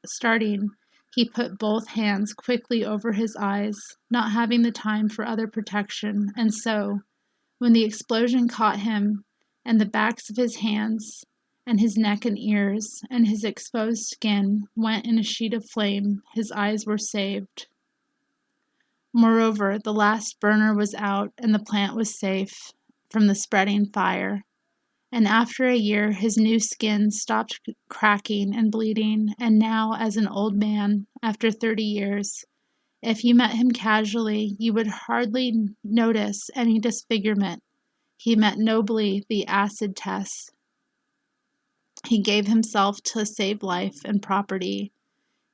starting, he put both hands quickly over his eyes, not having the time for other protection, and so, when the explosion caught him, and the backs of his hands, and his neck and ears, and his exposed skin went in a sheet of flame, his eyes were saved. Moreover, the last burner was out, and the plant was safe from the spreading fire. And after a year, his new skin stopped cracking and bleeding, and now, as an old man, after 30 years, if you met him casually, you would hardly notice any disfigurement. He met nobly the acid test. He gave himself to save life and property.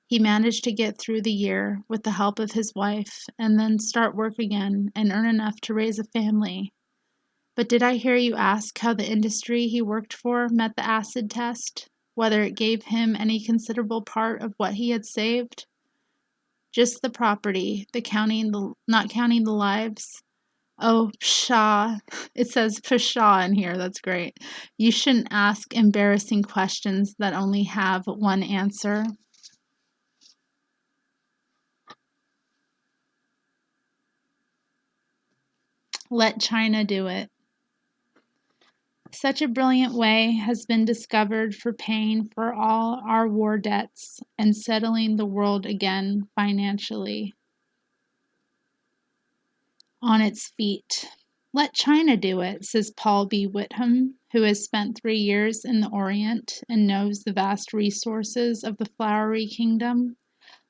He managed to get through the year with the help of his wife and then start work again and earn enough to raise a family. But did I hear you ask how the industry he worked for met the acid test? Whether it gave him any considerable part of what he had saved? Just the property, not counting the lives. Oh, pshaw. It says pshaw in here. That's great. You shouldn't ask embarrassing questions that only have one answer. Let China do it. Such a brilliant way has been discovered for paying for all our war debts and settling the world again financially on its feet. Let China do it, says Paul B. Whitham, who has spent 3 years in the Orient and knows the vast resources of the flowery kingdom.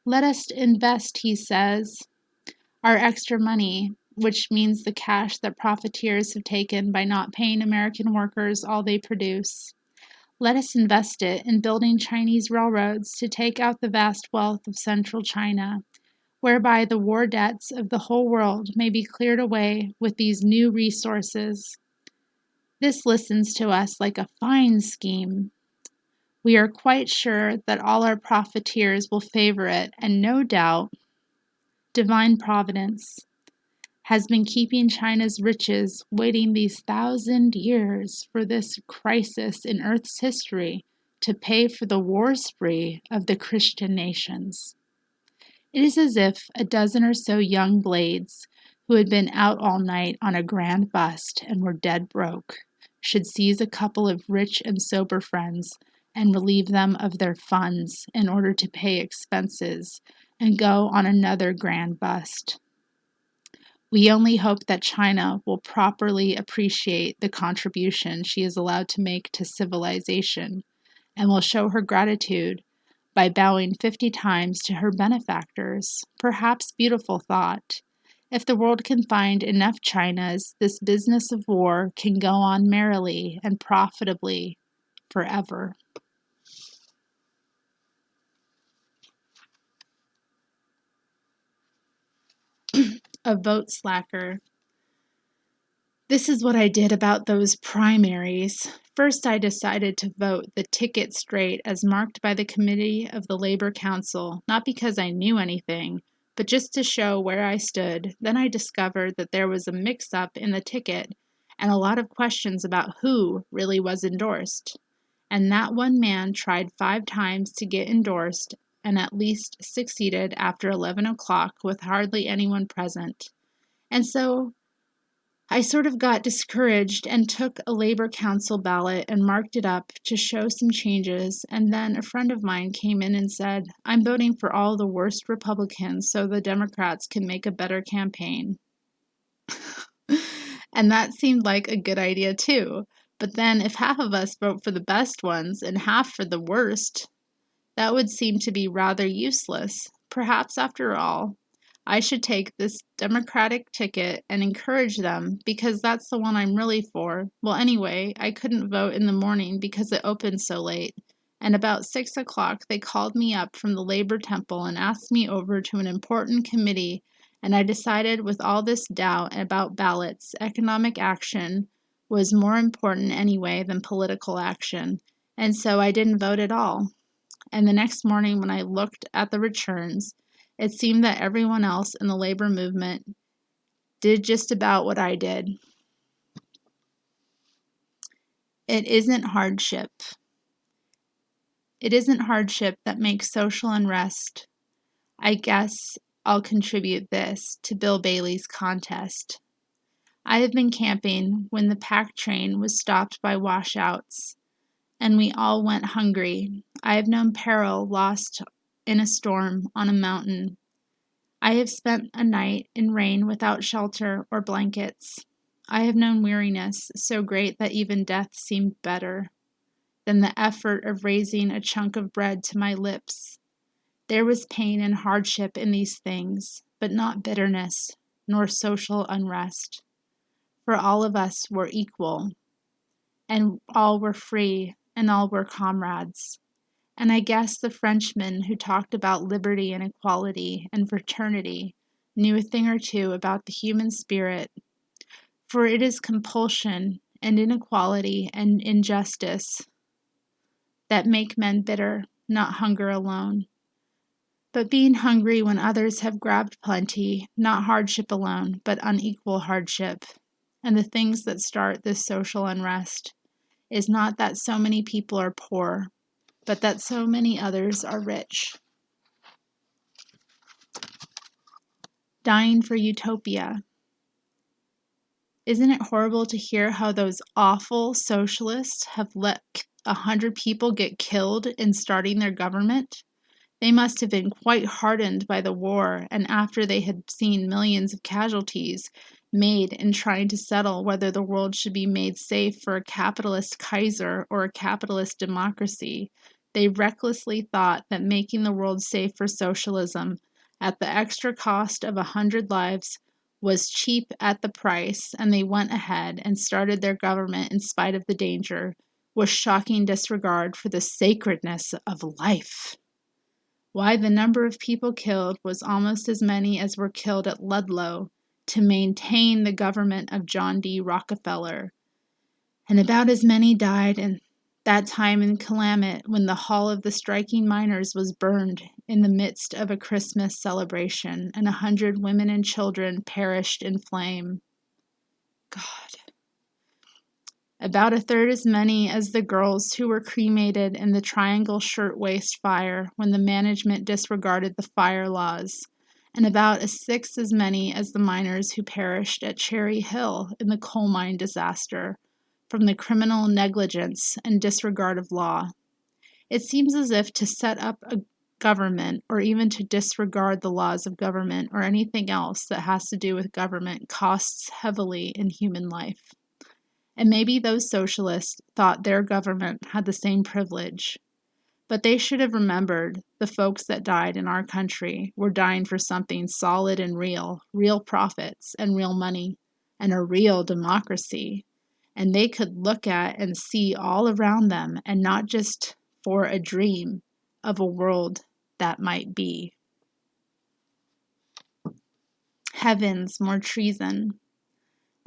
Let us invest, he says, our extra money, which means the cash that profiteers have taken by not paying American workers all they produce. Let us invest it in building Chinese railroads to take out the vast wealth of central China, whereby the war debts of the whole world may be cleared away with these new resources. This listens to us like a fine scheme. We are quite sure that all our profiteers will favor it, and no doubt, divine providence has been keeping China's riches waiting these 1,000 years for this crisis in Earth's history to pay for the war spree of the Christian nations. It is as if a dozen or so young blades who had been out all night on a grand bust and were dead broke should seize a couple of rich and sober friends and relieve them of their funds in order to pay expenses and go on another grand bust. We only hope that China will properly appreciate the contribution she is allowed to make to civilization and will show her gratitude by bowing 50 times to her benefactors. Perhaps beautiful thought. If the world can find enough Chinas, this business of war can go on merrily and profitably forever. A vote slacker. This is what I did about those primaries. First, I decided to vote the ticket straight as marked by the committee of the Labor Council, not because I knew anything, but just to show where I stood. Then I discovered that there was a mix-up in the ticket and a lot of questions about who really was endorsed. and that one man tried 5 times to get endorsed and at least succeeded after 11 o'clock with hardly anyone present. And so I sort of got discouraged and took a Labor Council ballot and marked it up to show some changes, and then a friend of mine came in and said, "I'm voting for all the worst Republicans so the Democrats can make a better campaign." And that seemed like a good idea too. But then if half of us vote for the best ones and half for the worst, that would seem to be rather useless. Perhaps after all, I should take this Democratic ticket and encourage them because that's the one I'm really for. Well, anyway, I couldn't vote in the morning because it opened so late. And about 6 o'clock, they called me up from the Labor Temple and asked me over to an important committee. And I decided with all this doubt about ballots, economic action was more important anyway than political action. And so I didn't vote at all. And the next morning when I looked at the returns, it seemed that everyone else in the labor movement did just about what I did. It isn't hardship. It isn't hardship that makes social unrest. I guess I'll contribute this to Bill Bailey's contest. I have been camping when the pack train was stopped by washouts, and we all went hungry. I have known peril lost in a storm on a mountain. I have spent a night in rain without shelter or blankets. I have known weariness so great that even death seemed better than the effort of raising a chunk of bread to my lips. There was pain and hardship in these things, but not bitterness nor social unrest. For all of us were equal, and all were free, and all were comrades. And I guess the Frenchman who talked about liberty and equality and fraternity knew a thing or two about the human spirit, for it is compulsion and inequality and injustice that make men bitter, not hunger alone. But being hungry when others have grabbed plenty, not hardship alone, but unequal hardship. And the things that start this social unrest is not that so many people are poor, but that so many others are rich. Dying for utopia. Isn't it horrible to hear how those awful socialists have let 100 people get killed in starting their government? They must have been quite hardened by the war, and after they had seen millions of casualties made in trying to settle whether the world should be made safe for a capitalist Kaiser or a capitalist democracy, they recklessly thought that making the world safe for socialism at the extra cost of 100 lives was cheap at the price, and they went ahead and started their government in spite of the danger, with shocking disregard for the sacredness of life. Why, the number of people killed was almost as many as were killed at Ludlow to maintain the government of John D. Rockefeller, and about as many died in that time in Willamette when the hall of the striking miners was burned in the midst of a Christmas celebration, and 100 women and children perished in flame. God. About a third as many as the girls who were cremated in the Triangle Shirtwaist Fire when the management disregarded the fire laws, and about a sixth as many as the miners who perished at Cherry Hill in the coal mine disaster from the criminal negligence and disregard of law. It seems as if to set up a government, or even to disregard the laws of government or anything else that has to do with government, costs heavily in human life. And maybe those socialists thought their government had the same privilege. But they should have remembered the folks that died in our country were dying for something solid and real profits and real money, and a real democracy. And they could look at and see all around them, and not just for a dream of a world that might be. Heavens, more treason.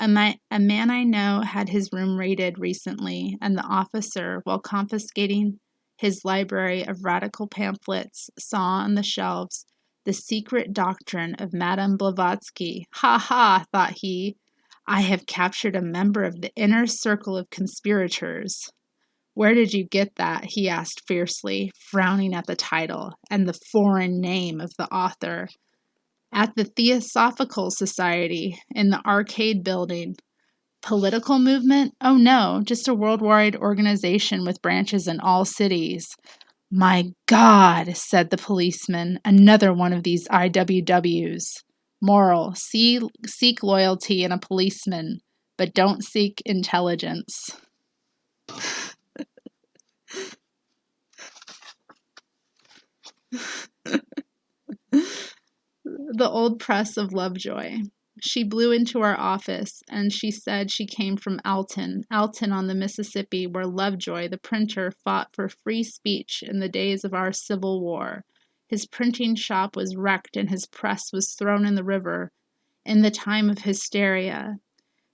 A man I know had his room raided recently, and the officer, while confiscating his library of radical pamphlets, saw on the shelves the secret doctrine of Madame Blavatsky. Ha ha, thought he, I have captured a member of the inner circle of conspirators. Where did you get that? He asked fiercely, frowning at the title and the foreign name of the author. At the Theosophical Society in the Arcade Building. Political movement? Oh no, just a worldwide organization with branches in all cities. My God, said the policeman, another one of these IWWs. Moral, seek loyalty in a policeman, but don't seek intelligence. The old press of Lovejoy. She blew into our office, and she said she came from Alton on the Mississippi, where Lovejoy, the printer, fought for free speech in the days of our Civil War. His printing shop was wrecked, and his press was thrown in the river in the time of hysteria.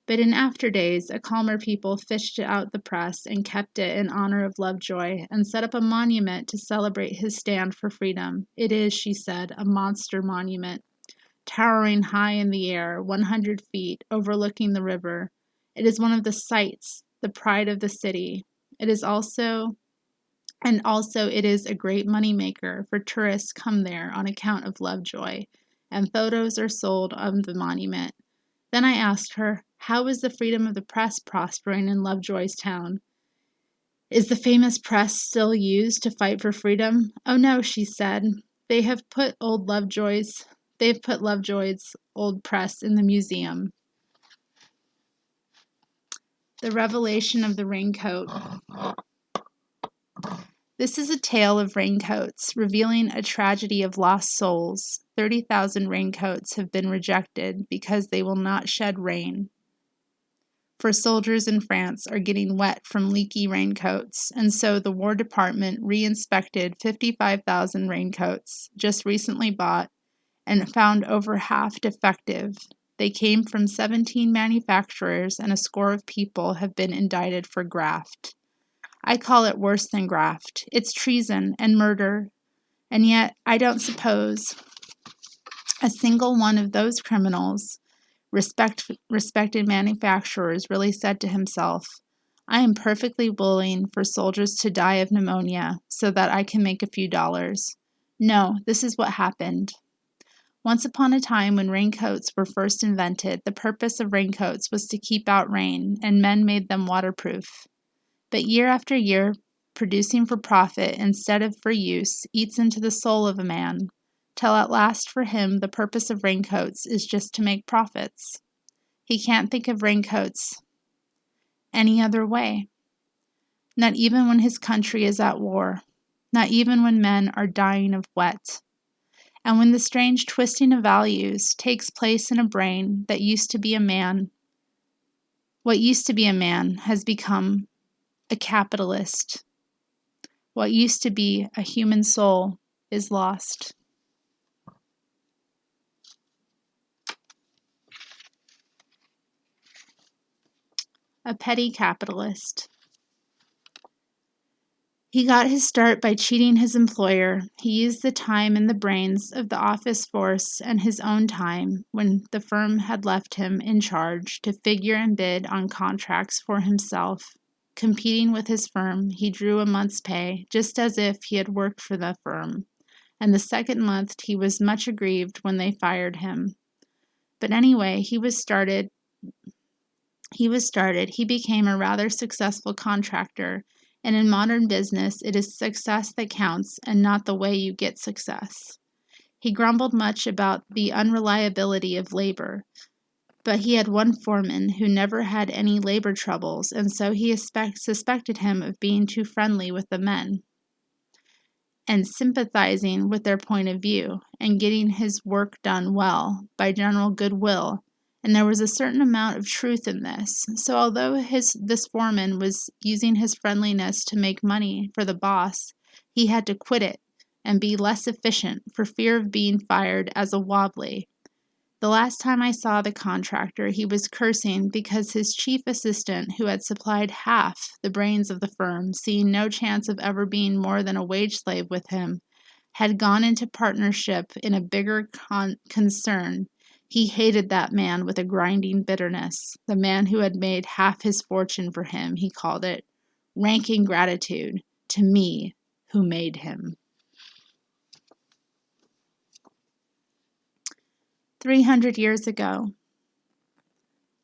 But in after days, a calmer people fished out the press and kept it in honor of Lovejoy, and set up a monument to celebrate his stand for freedom. It is, she said, a monster monument, towering high in the air, 100 feet, overlooking the river. It is one of the sights, the pride of the city. It is also it is a great moneymaker, for tourists come there on account of Lovejoy, and photos are sold of the monument. Then I asked her, how is the freedom of the press prospering in Lovejoy's town? Is the famous press still used to fight for freedom? Oh no, she said. They've put Lovejoy's old press in the museum. The Revelation of the Raincoat. This is a tale of raincoats, revealing a tragedy of lost souls. 30,000 raincoats have been rejected because they will not shed rain. For soldiers in France are getting wet from leaky raincoats, and so the War Department re-inspected 55,000 raincoats just recently bought and found over half defective. They came from 17 manufacturers, and a score of people have been indicted for graft. I call it worse than graft. It's treason and murder, and yet I don't suppose a single one of those criminals, respected manufacturers, really said to himself, I am perfectly willing for soldiers to die of pneumonia so that I can make a few dollars. No, this is what happened. Once upon a time, when raincoats were first invented, the purpose of raincoats was to keep out rain, and men made them waterproof. But year after year, producing for profit instead of for use, eats into the soul of a man, till at last for him the purpose of raincoats is just to make profits. He can't think of raincoats any other way. Not even when his country is at war. Not even when men are dying of wet. And when the strange twisting of values takes place in a brain that used to be a man, what used to be a man has become a capitalist. What used to be a human soul is lost. A petty capitalist. He got his start by cheating his employer. He used the time and the brains of the office force and his own time, when the firm had left him in charge, to figure and bid on contracts for himself. Competing with his firm, he drew a month's pay, just as if he had worked for the firm, and the second month he was much aggrieved when they fired him. But anyway, he became a rather successful contractor, and in modern business, it is success that counts and not the way you get success. He grumbled much about the unreliability of labor, but he had one foreman who never had any labor troubles, and so he suspected him of being too friendly with the men and sympathizing with their point of view, and getting his work done well by general goodwill. And there was a certain amount of truth in this. So although this foreman was using his friendliness to make money for the boss, he had to quit it and be less efficient for fear of being fired as a wobbly. The last time I saw the contractor, he was cursing because his chief assistant, who had supplied half the brains of the firm, seeing no chance of ever being more than a wage slave with him, had gone into partnership in a bigger concern. He hated that man with a grinding bitterness, the man who had made half his fortune for him, he called it. rank ingratitude to me who made him. 300 years ago.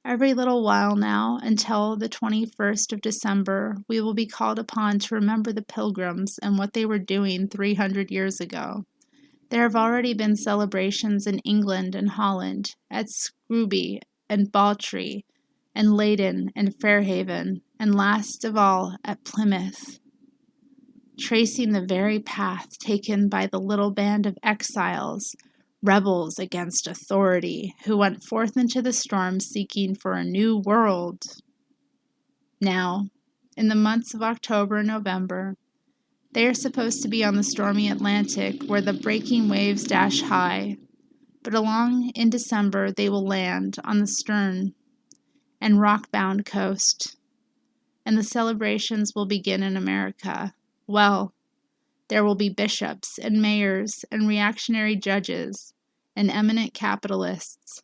Every little while now, until the 21st of December, we will be called upon to remember the Pilgrims and what they were doing 300 years ago. There have already been celebrations in England and Holland, at Scrooby and Bawtry, and Leyden and Fairhaven, and last of all at Plymouth, tracing the very path taken by the little band of exiles, rebels against authority, who went forth into the storm seeking for a new world. Now, in the months of October and November, they are supposed to be on the stormy Atlantic where the breaking waves dash high, but along in December they will land on the stern and rock-bound coast, and the celebrations will begin in America. Well, there will be bishops and mayors and reactionary judges and eminent capitalists,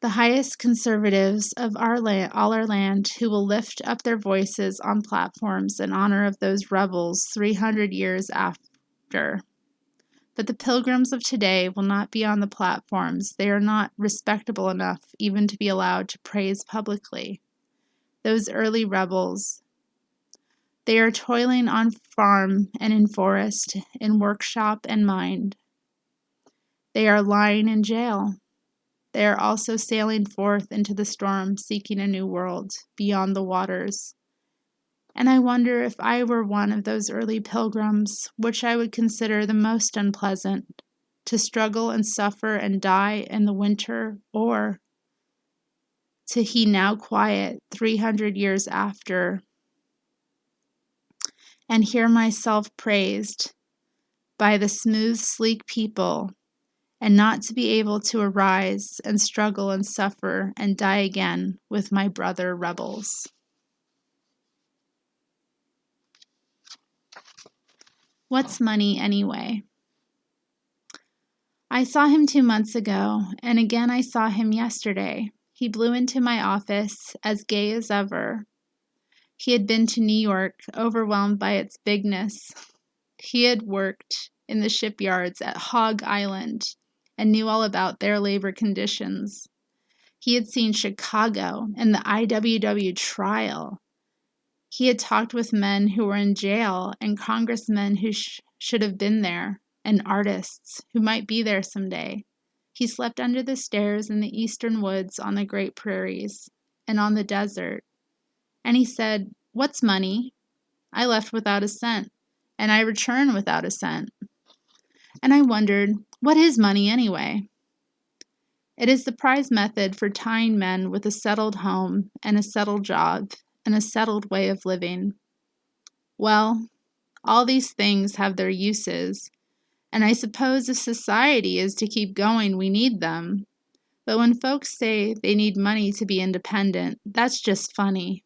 the highest conservatives of all our land, who will lift up their voices on platforms in honor of those rebels 300 years after. But the pilgrims of today will not be on the platforms. They are not respectable enough even to be allowed to praise publicly. Those early rebels, they are toiling on farm and in forest, in workshop and mine. They are lying in jail. They are also sailing forth into the storm, seeking a new world beyond the waters. And I wonder if I were one of those early pilgrims, which I would consider the most unpleasant, to struggle and suffer and die in the winter, or to he now quiet 300 years after, and hear myself praised by the smooth, sleek people, and not to be able to arise and struggle and suffer and die again with my brother rebels. What's money anyway? I saw him 2 months ago, and again I saw him yesterday. He blew into my office, as gay as ever. He had been to New York, overwhelmed by its bigness. He had worked in the shipyards at Hog Island and knew all about their labor conditions. He had seen Chicago and the IWW trial. He had talked with men who were in jail and congressmen who should have been there, and artists who might be there someday. He slept under the stairs in the eastern woods on the great prairies and on the desert. And he said, "What's money?" I left without a cent, and I return without a cent. And I wondered, what is money anyway? It is the prize method for tying men with a settled home and a settled job and a settled way of living. Well, all these things have their uses, and I suppose if society is to keep going, we need them. But when folks say they need money to be independent, that's just funny.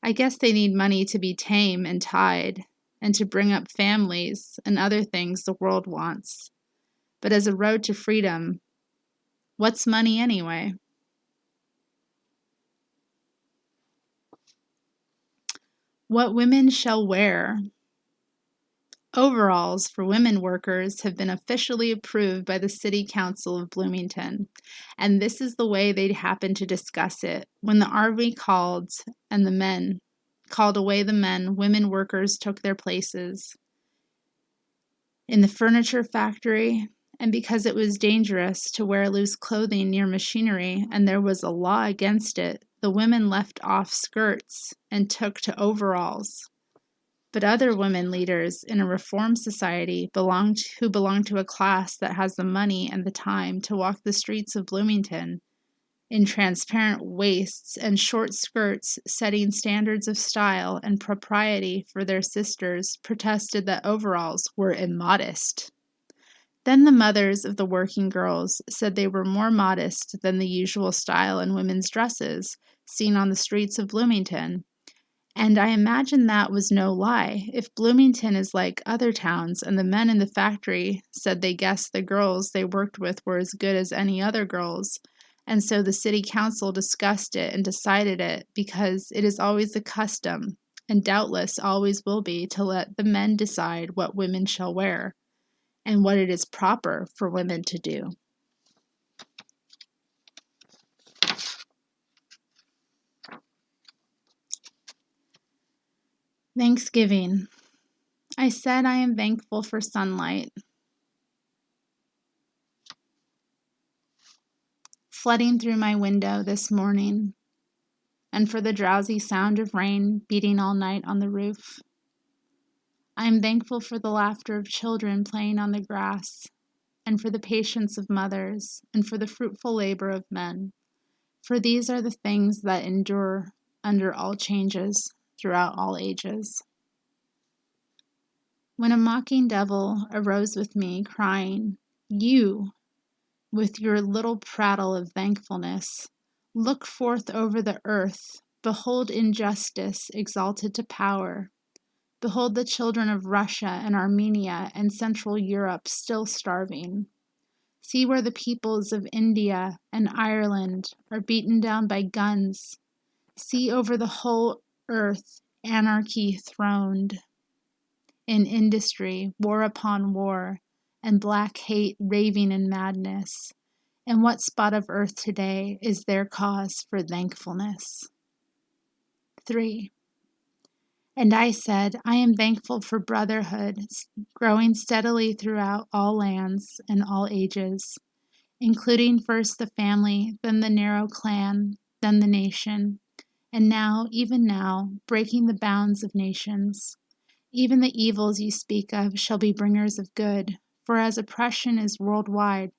I guess they need money to be tame and tied, and to bring up families and other things the world wants. But as a road to freedom, what's money anyway? What women shall wear. Overalls for women workers have been officially approved by the City Council of Bloomington, and this is the way they happened to discuss it. When the army called and the men called away the men, women workers took their places in the furniture factory, and because it was dangerous to wear loose clothing near machinery and there was a law against it, the women left off skirts and took to overalls. But other women leaders in a reform society who belong to a class that has the money and the time to walk the streets of Bloomington in transparent waists and short skirts, setting standards of style and propriety for their sisters, protested that overalls were immodest. Then the mothers of the working girls said they were more modest than the usual style in women's dresses seen on the streets of Bloomington. And I imagine that was no lie. If Bloomington is like other towns and the men in the factory said they guessed the girls they worked with were as good as any other girls, And so the city council discussed it and decided it because it is always the custom, and doubtless always will be, to let the men decide what women shall wear and what it is proper for women to do. Thanksgiving. I said I am thankful for sunlight, flooding through my window this morning, and for the drowsy sound of rain beating all night on the roof. I am thankful for the laughter of children playing on the grass, and for the patience of mothers, and for the fruitful labor of men, for these are the things that endure under all changes, throughout all ages. When a mocking devil arose with me, crying, "You, with your little prattle of thankfulness, look forth over the earth, behold injustice exalted to power. Behold the children of Russia and Armenia and Central Europe still starving. See where the peoples of India and Ireland are beaten down by guns. See over the whole earth anarchy throned. In industry, war upon war, and black hate raving in madness. And what spot of earth today is their cause for thankfulness?" 3. And I said, I am thankful for brotherhood growing steadily throughout all lands and all ages, including first the family, then the narrow clan, then the nation, and now, even now, breaking the bounds of nations. Even the evils you speak of shall be bringers of good, for as oppression is worldwide,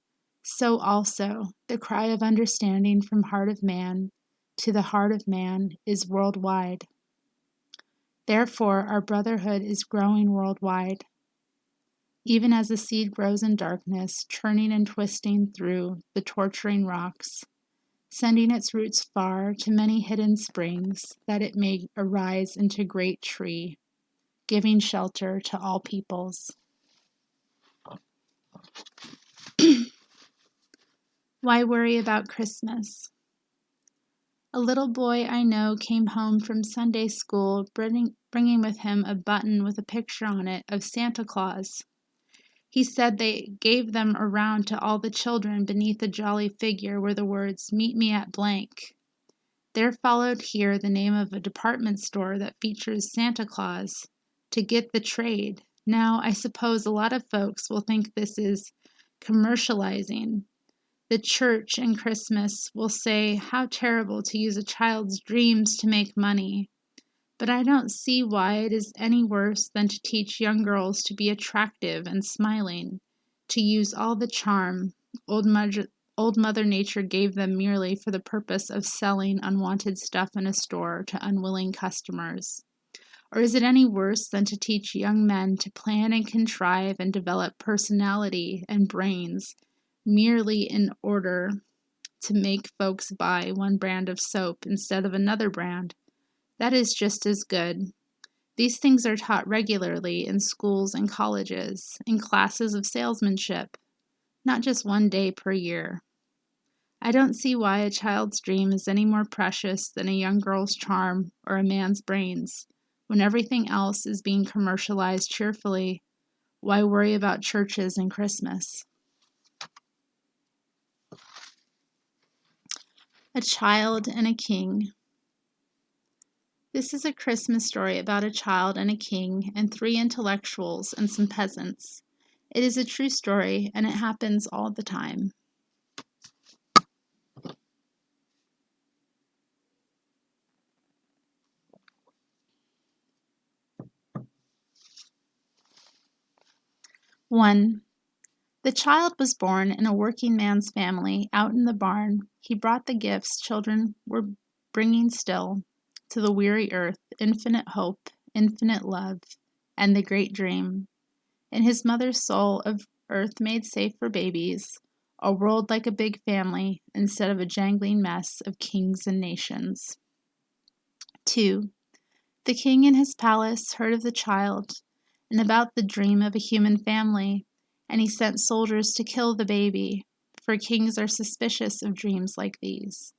so also the cry of understanding from heart of man to the heart of man is worldwide. Therefore, our brotherhood is growing worldwide, even as the seed grows in darkness, churning and twisting through the torturing rocks, sending its roots far to many hidden springs, that it may arise into great tree, giving shelter to all peoples. Why worry about Christmas? A little boy I know came home from Sunday school bringing with him a button with a picture on it of Santa Claus. He said they gave them around to all the children beneath a jolly figure were the words, "Meet me at blank." There followed here the name of a department store that features Santa Claus, to get the trade. Now, I suppose a lot of folks will think this is commercializing. The church and Christmas will say, how terrible to use a child's dreams to make money. But I don't see why it is any worse than to teach young girls to be attractive and smiling, to use all the charm Old Mother Nature gave them merely for the purpose of selling unwanted stuff in a store to unwilling customers. Or is it any worse than to teach young men to plan and contrive and develop personality and brains merely in order to make folks buy one brand of soap instead of another brand? That is just as good. These things are taught regularly in schools and colleges, in classes of salesmanship, not just one day per year. I don't see why a child's dream is any more precious than a young girl's charm or a man's brains. When everything else is being commercialized cheerfully, why worry about churches and Christmas? A Child and a King. This is a Christmas story about a child and a king and 3 intellectuals and some peasants. It is a true story, and it happens all the time. One. The child was born in a working man's family out in the barn. He brought the gifts children were bringing still to the weary earth, infinite hope, infinite love, and the great dream. In his mother's soul of earth made safe for babies, a world like a big family instead of a jangling mess of kings and nations. 2. The king in his palace heard of the child and about the dream of a human family, and he sent soldiers to kill the baby, for kings are suspicious of dreams like these,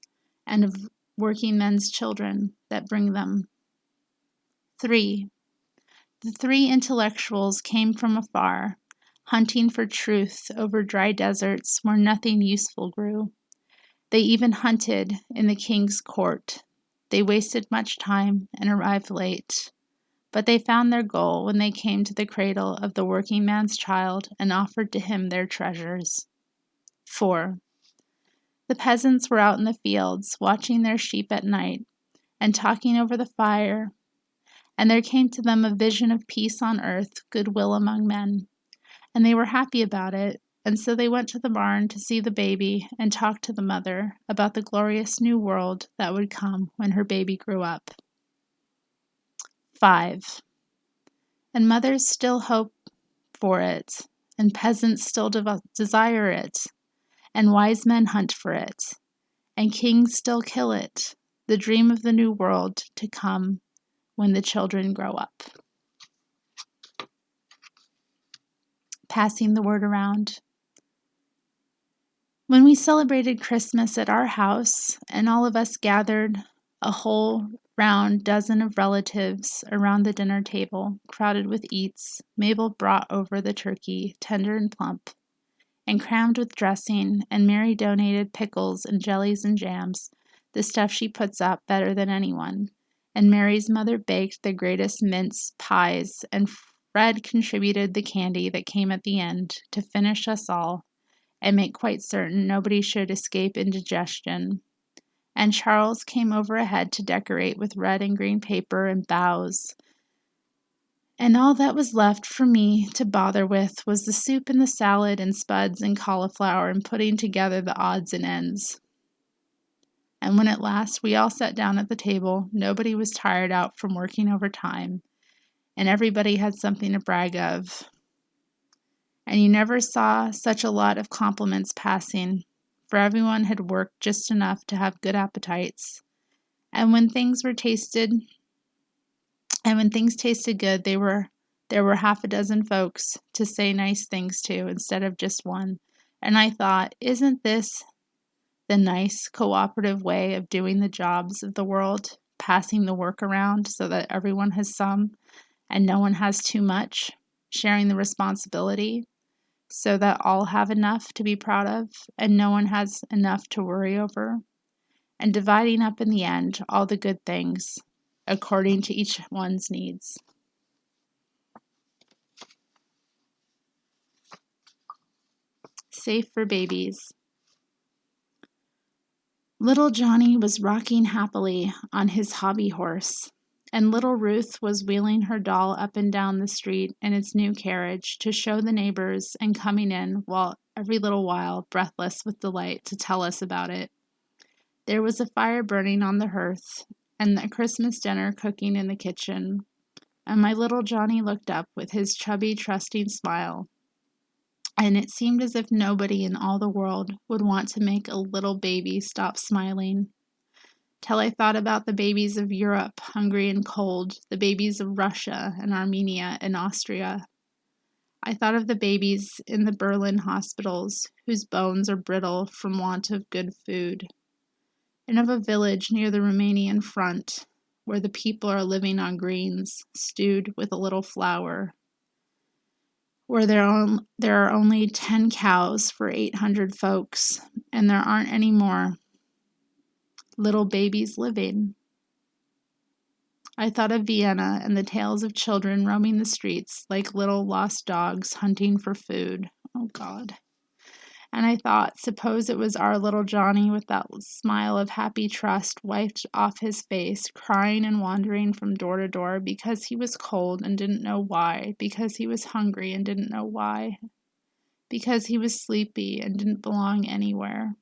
and of working men's children that bring them. 3. The 3 intellectuals came from afar, hunting for truth over dry deserts where nothing useful grew. They even hunted in the king's court. They wasted much time and arrived late. But they found their goal when they came to the cradle of the working man's child and offered to him their treasures. 4. The peasants were out in the fields, watching their sheep at night and talking over the fire, and there came to them a vision of peace on earth, goodwill among men. And they were happy about it, and so they went to the barn to see the baby and talk to the mother about the glorious new world that would come when her baby grew up. 5. And mothers still hope for it, and peasants still desire it, and wise men hunt for it, and kings still kill it, the dream of the new world to come when the children grow up. Passing the word around. When we celebrated Christmas at our house, and all of us gathered, a whole round dozen of relatives around the dinner table, crowded with eats, Mabel brought over the turkey, tender and plump, and crammed with dressing, and Mary donated pickles and jellies and jams, the stuff she puts up better than anyone, and Mary's mother baked the greatest mince pies, and Fred contributed the candy that came at the end to finish us all and make quite certain nobody should escape indigestion. And Charles came over ahead to decorate with red and green paper and boughs. And all that was left for me to bother with was the soup and the salad and spuds and cauliflower and putting together the odds and ends. And when at last we all sat down at the table, nobody was tired out from working overtime, and everybody had something to brag of. And you never saw such a lot of compliments passing, for everyone had worked just enough to have good appetites. And when things tasted good, there were half a dozen folks to say nice things to instead of just one. And I thought, isn't this the nice cooperative way of doing the jobs of the world, passing the work around so that everyone has some and no one has too much, sharing the responsibility so that all have enough to be proud of and no one has enough to worry over, and dividing up in the end all the good things according to each one's needs. Safe for babies. Little Johnny was rocking happily on his hobby horse, and little Ruth was wheeling her doll up and down the street in its new carriage to show the neighbors and coming in every little while, breathless with delight, to tell us about it. There was a fire burning on the hearth, and a Christmas dinner cooking in the kitchen, and my little Johnny looked up with his chubby, trusting smile, and it seemed as if nobody in all the world would want to make a little baby stop smiling. Till I thought about the babies of Europe, hungry and cold, the babies of Russia and Armenia and Austria. I thought of the babies in the Berlin hospitals, whose bones are brittle from want of good food, and of a village near the Romanian front, where the people are living on greens, stewed with a little flour, where there are only 10 cows for 800 folks, and there aren't any more little babies living. I thought of Vienna and the tales of children roaming the streets like little lost dogs hunting for food. Oh, God. And I thought, suppose it was our little Johnny with that smile of happy trust wiped off his face, crying and wandering from door to door because he was cold and didn't know why, because he was hungry and didn't know why, because he was sleepy and didn't belong anywhere.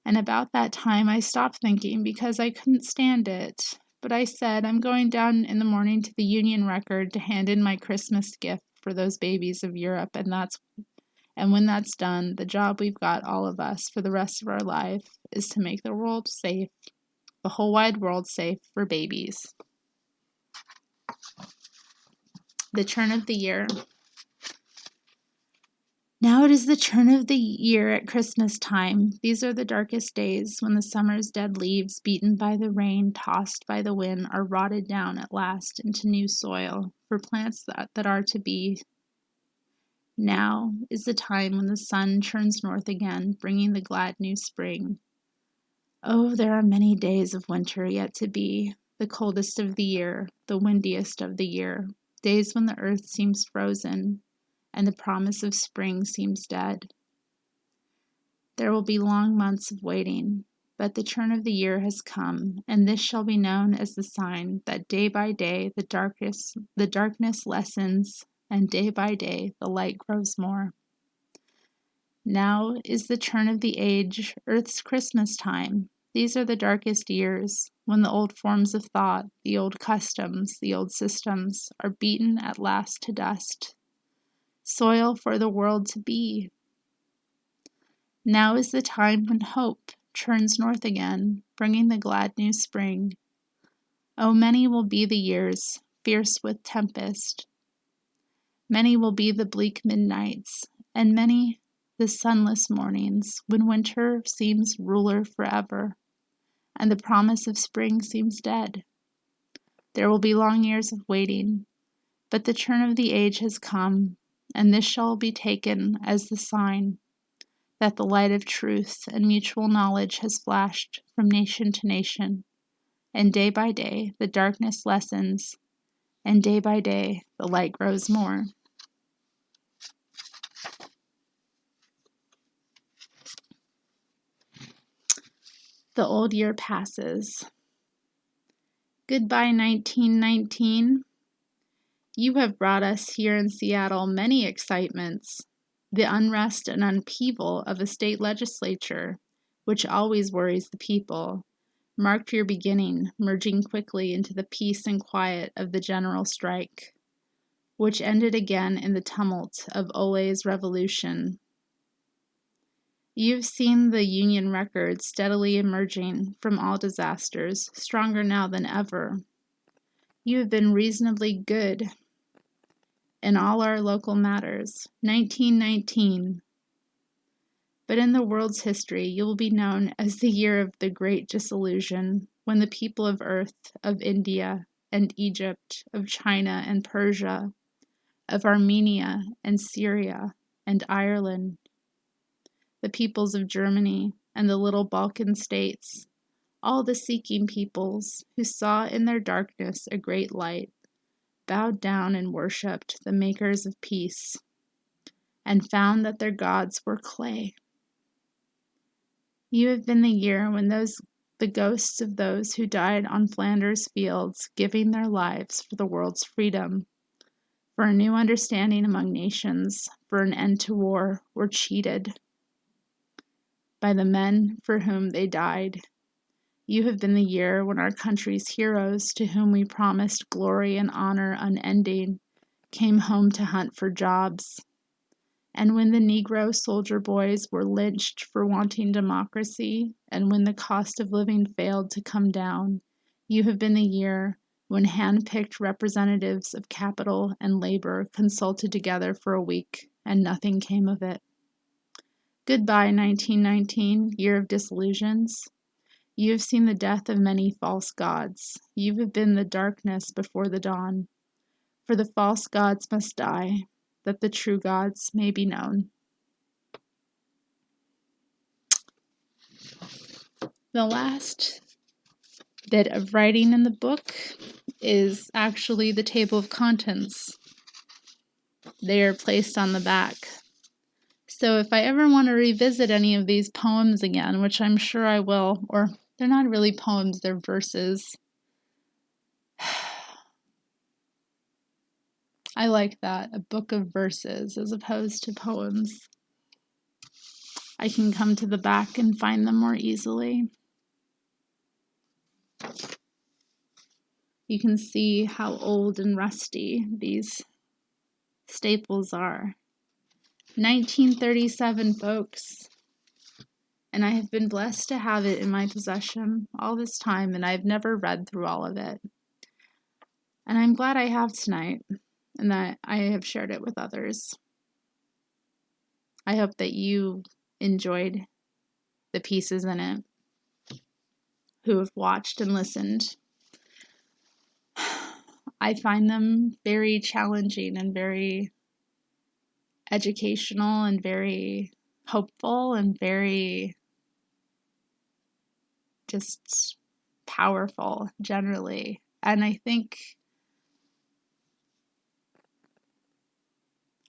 And about that time I stopped thinking because I couldn't stand it. But I said, I'm going down in the morning to the Union Record to hand in my Christmas gift for those babies of Europe, and when that's done, the job we've got, all of us, for the rest of our life, is to make the world safe, the whole wide world safe for babies. The turn of the year. Now Now it is the turn of the year at Christmas time. These are the darkest days when the summer's dead leaves, beaten by the rain, tossed by the wind, are rotted down at last into new soil for plants that are to be. Now is the time when the sun turns north again, bringing the glad new spring. Oh, there are many days of winter yet to be, the coldest of the year, the windiest of the year, days when the earth seems frozen, and the promise of spring seems dead. There will be long months of waiting, but the turn of the year has come, and this shall be known as the sign that day by day the darkness lessens, and day by day the light grows more. Now is the turn of the age, Earth's Christmas time. These are the darkest years, when the old forms of thought, the old customs, the old systems, are beaten at last to dust. Soil for the world to be. Now is the time when hope turns north again, bringing the glad new spring. Oh, many will be the years, fierce with tempest. Many will be the bleak midnights, and many the sunless mornings, when winter seems ruler forever, and the promise of spring seems dead. There will be long years of waiting, but the turn of the age has come, and this shall be taken as the sign that the light of truth and mutual knowledge has flashed from nation to nation, and day by day the darkness lessens, and day by day the light grows more. The old year passes. Goodbye, 1919. You have brought us here in Seattle many excitements. The unrest and upheaval of a state legislature, which always worries the people, marked your beginning, merging quickly into the peace and quiet of the general strike, which ended again in the tumult of Ole's revolution. You've seen the Union record steadily emerging from all disasters, stronger now than ever. You have been reasonably good in all our local matters. 1919. But in the world's history, you will be known as the year of the Great Disillusion, when the people of Earth, of India and Egypt, of China and Persia, of Armenia and Syria and Ireland, the peoples of Germany and the little Balkan states, all the seeking peoples who saw in their darkness a great light, bowed down and worshipped the makers of peace, and found that their gods were clay. You have been the year when the ghosts of those who died on Flanders fields, giving their lives for the world's freedom, for a new understanding among nations, for an end to war, were cheated by the men for whom they died. You have been the year when our country's heroes, to whom we promised glory and honor unending, came home to hunt for jobs. And when the Negro soldier boys were lynched for wanting democracy, and when the cost of living failed to come down, you have been the year when hand-picked representatives of capital and labor consulted together for a week, and nothing came of it. Goodbye, 1919, year of disillusions. You have seen the death of many false gods. You have been the darkness before the dawn. For the false gods must die, that the true gods may be known. The last bit of writing in the book is actually the table of contents. They are placed on the back. So if I ever want to revisit any of these poems again, which I'm sure I will, or they're not really poems, they're verses. I like that, a book of verses as opposed to poems. I can come to the back and find them more easily. You can see how old and rusty these staples are. 1937, folks. And I have been blessed to have it in my possession all this time, and I've never read through all of it. And I'm glad I have tonight, and that I have shared it with others. I hope that you enjoyed the pieces in it, who have watched and listened. I find them very challenging and very educational and very hopeful and very just powerful generally. And I think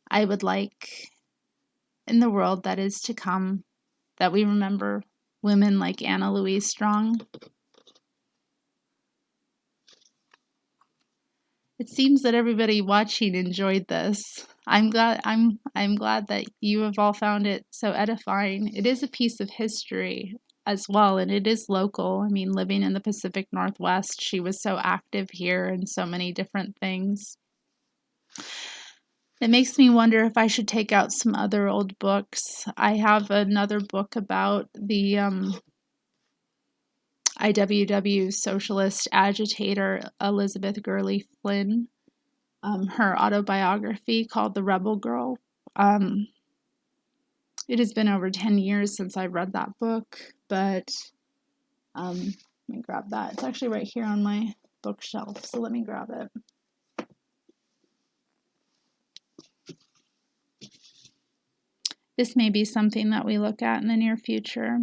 I would like in the world that is to come that we remember women like Anna Louise Strong. It seems that everybody watching enjoyed this. I'm glad that you have all found it so edifying. It is a piece of history as well, and it is local. I mean, living in the Pacific Northwest, she was so active here in so many different things. It makes me wonder if I should take out some other old books. I have another book about the IWW socialist agitator Elizabeth Gurley Flynn, her autobiography called The Rebel Girl. It has been over 10 years since I read that book, but let me grab that. It's actually right here on my bookshelf, so let me grab it. This may be something that we look at in the near future.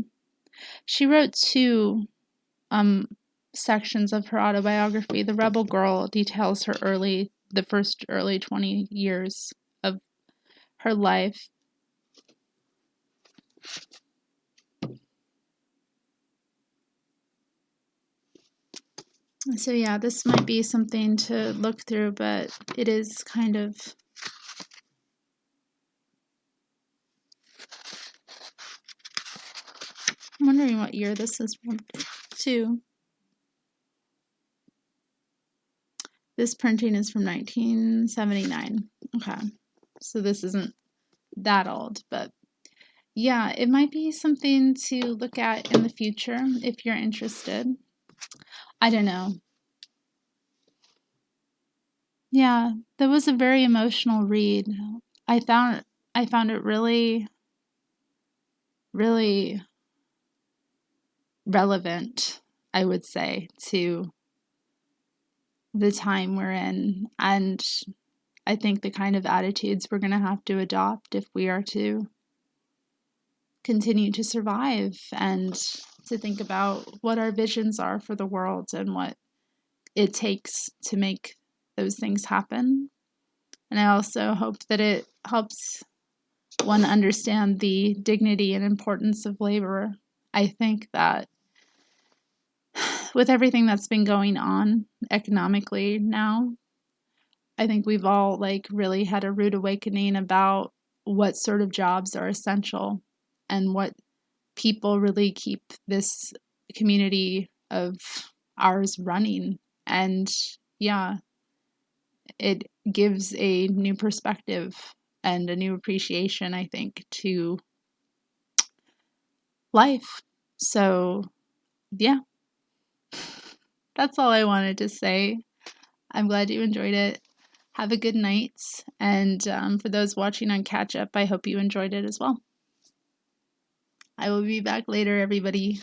She wrote two sections of her autobiography. The Rebel Girl details the first early 20 years of her life. So yeah, this might be something to look through, but it is kind of I'm wondering what year this is from too. This printing is from 1979. Okay. So this isn't that old, but yeah, it might be something to look at in the future if you're interested. I don't know. Yeah, that was a very emotional read. I found it really, really relevant, I would say, to the time we're in. And I think the kind of attitudes we're going to have to adopt if we are to continue to survive and to think about what our visions are for the world and what it takes to make those things happen. And I also hope that it helps one understand the dignity and importance of labor. I think that with everything that's been going on economically now, I think we've all really had a rude awakening about what sort of jobs are essential and what people really keep this community of ours running. And yeah, it gives a new perspective and a new appreciation, I think, to life. So yeah, that's all I wanted to say. I'm glad you enjoyed it. Have a good night. And for those watching on catch up, I hope you enjoyed it as well. I will be back later, everybody.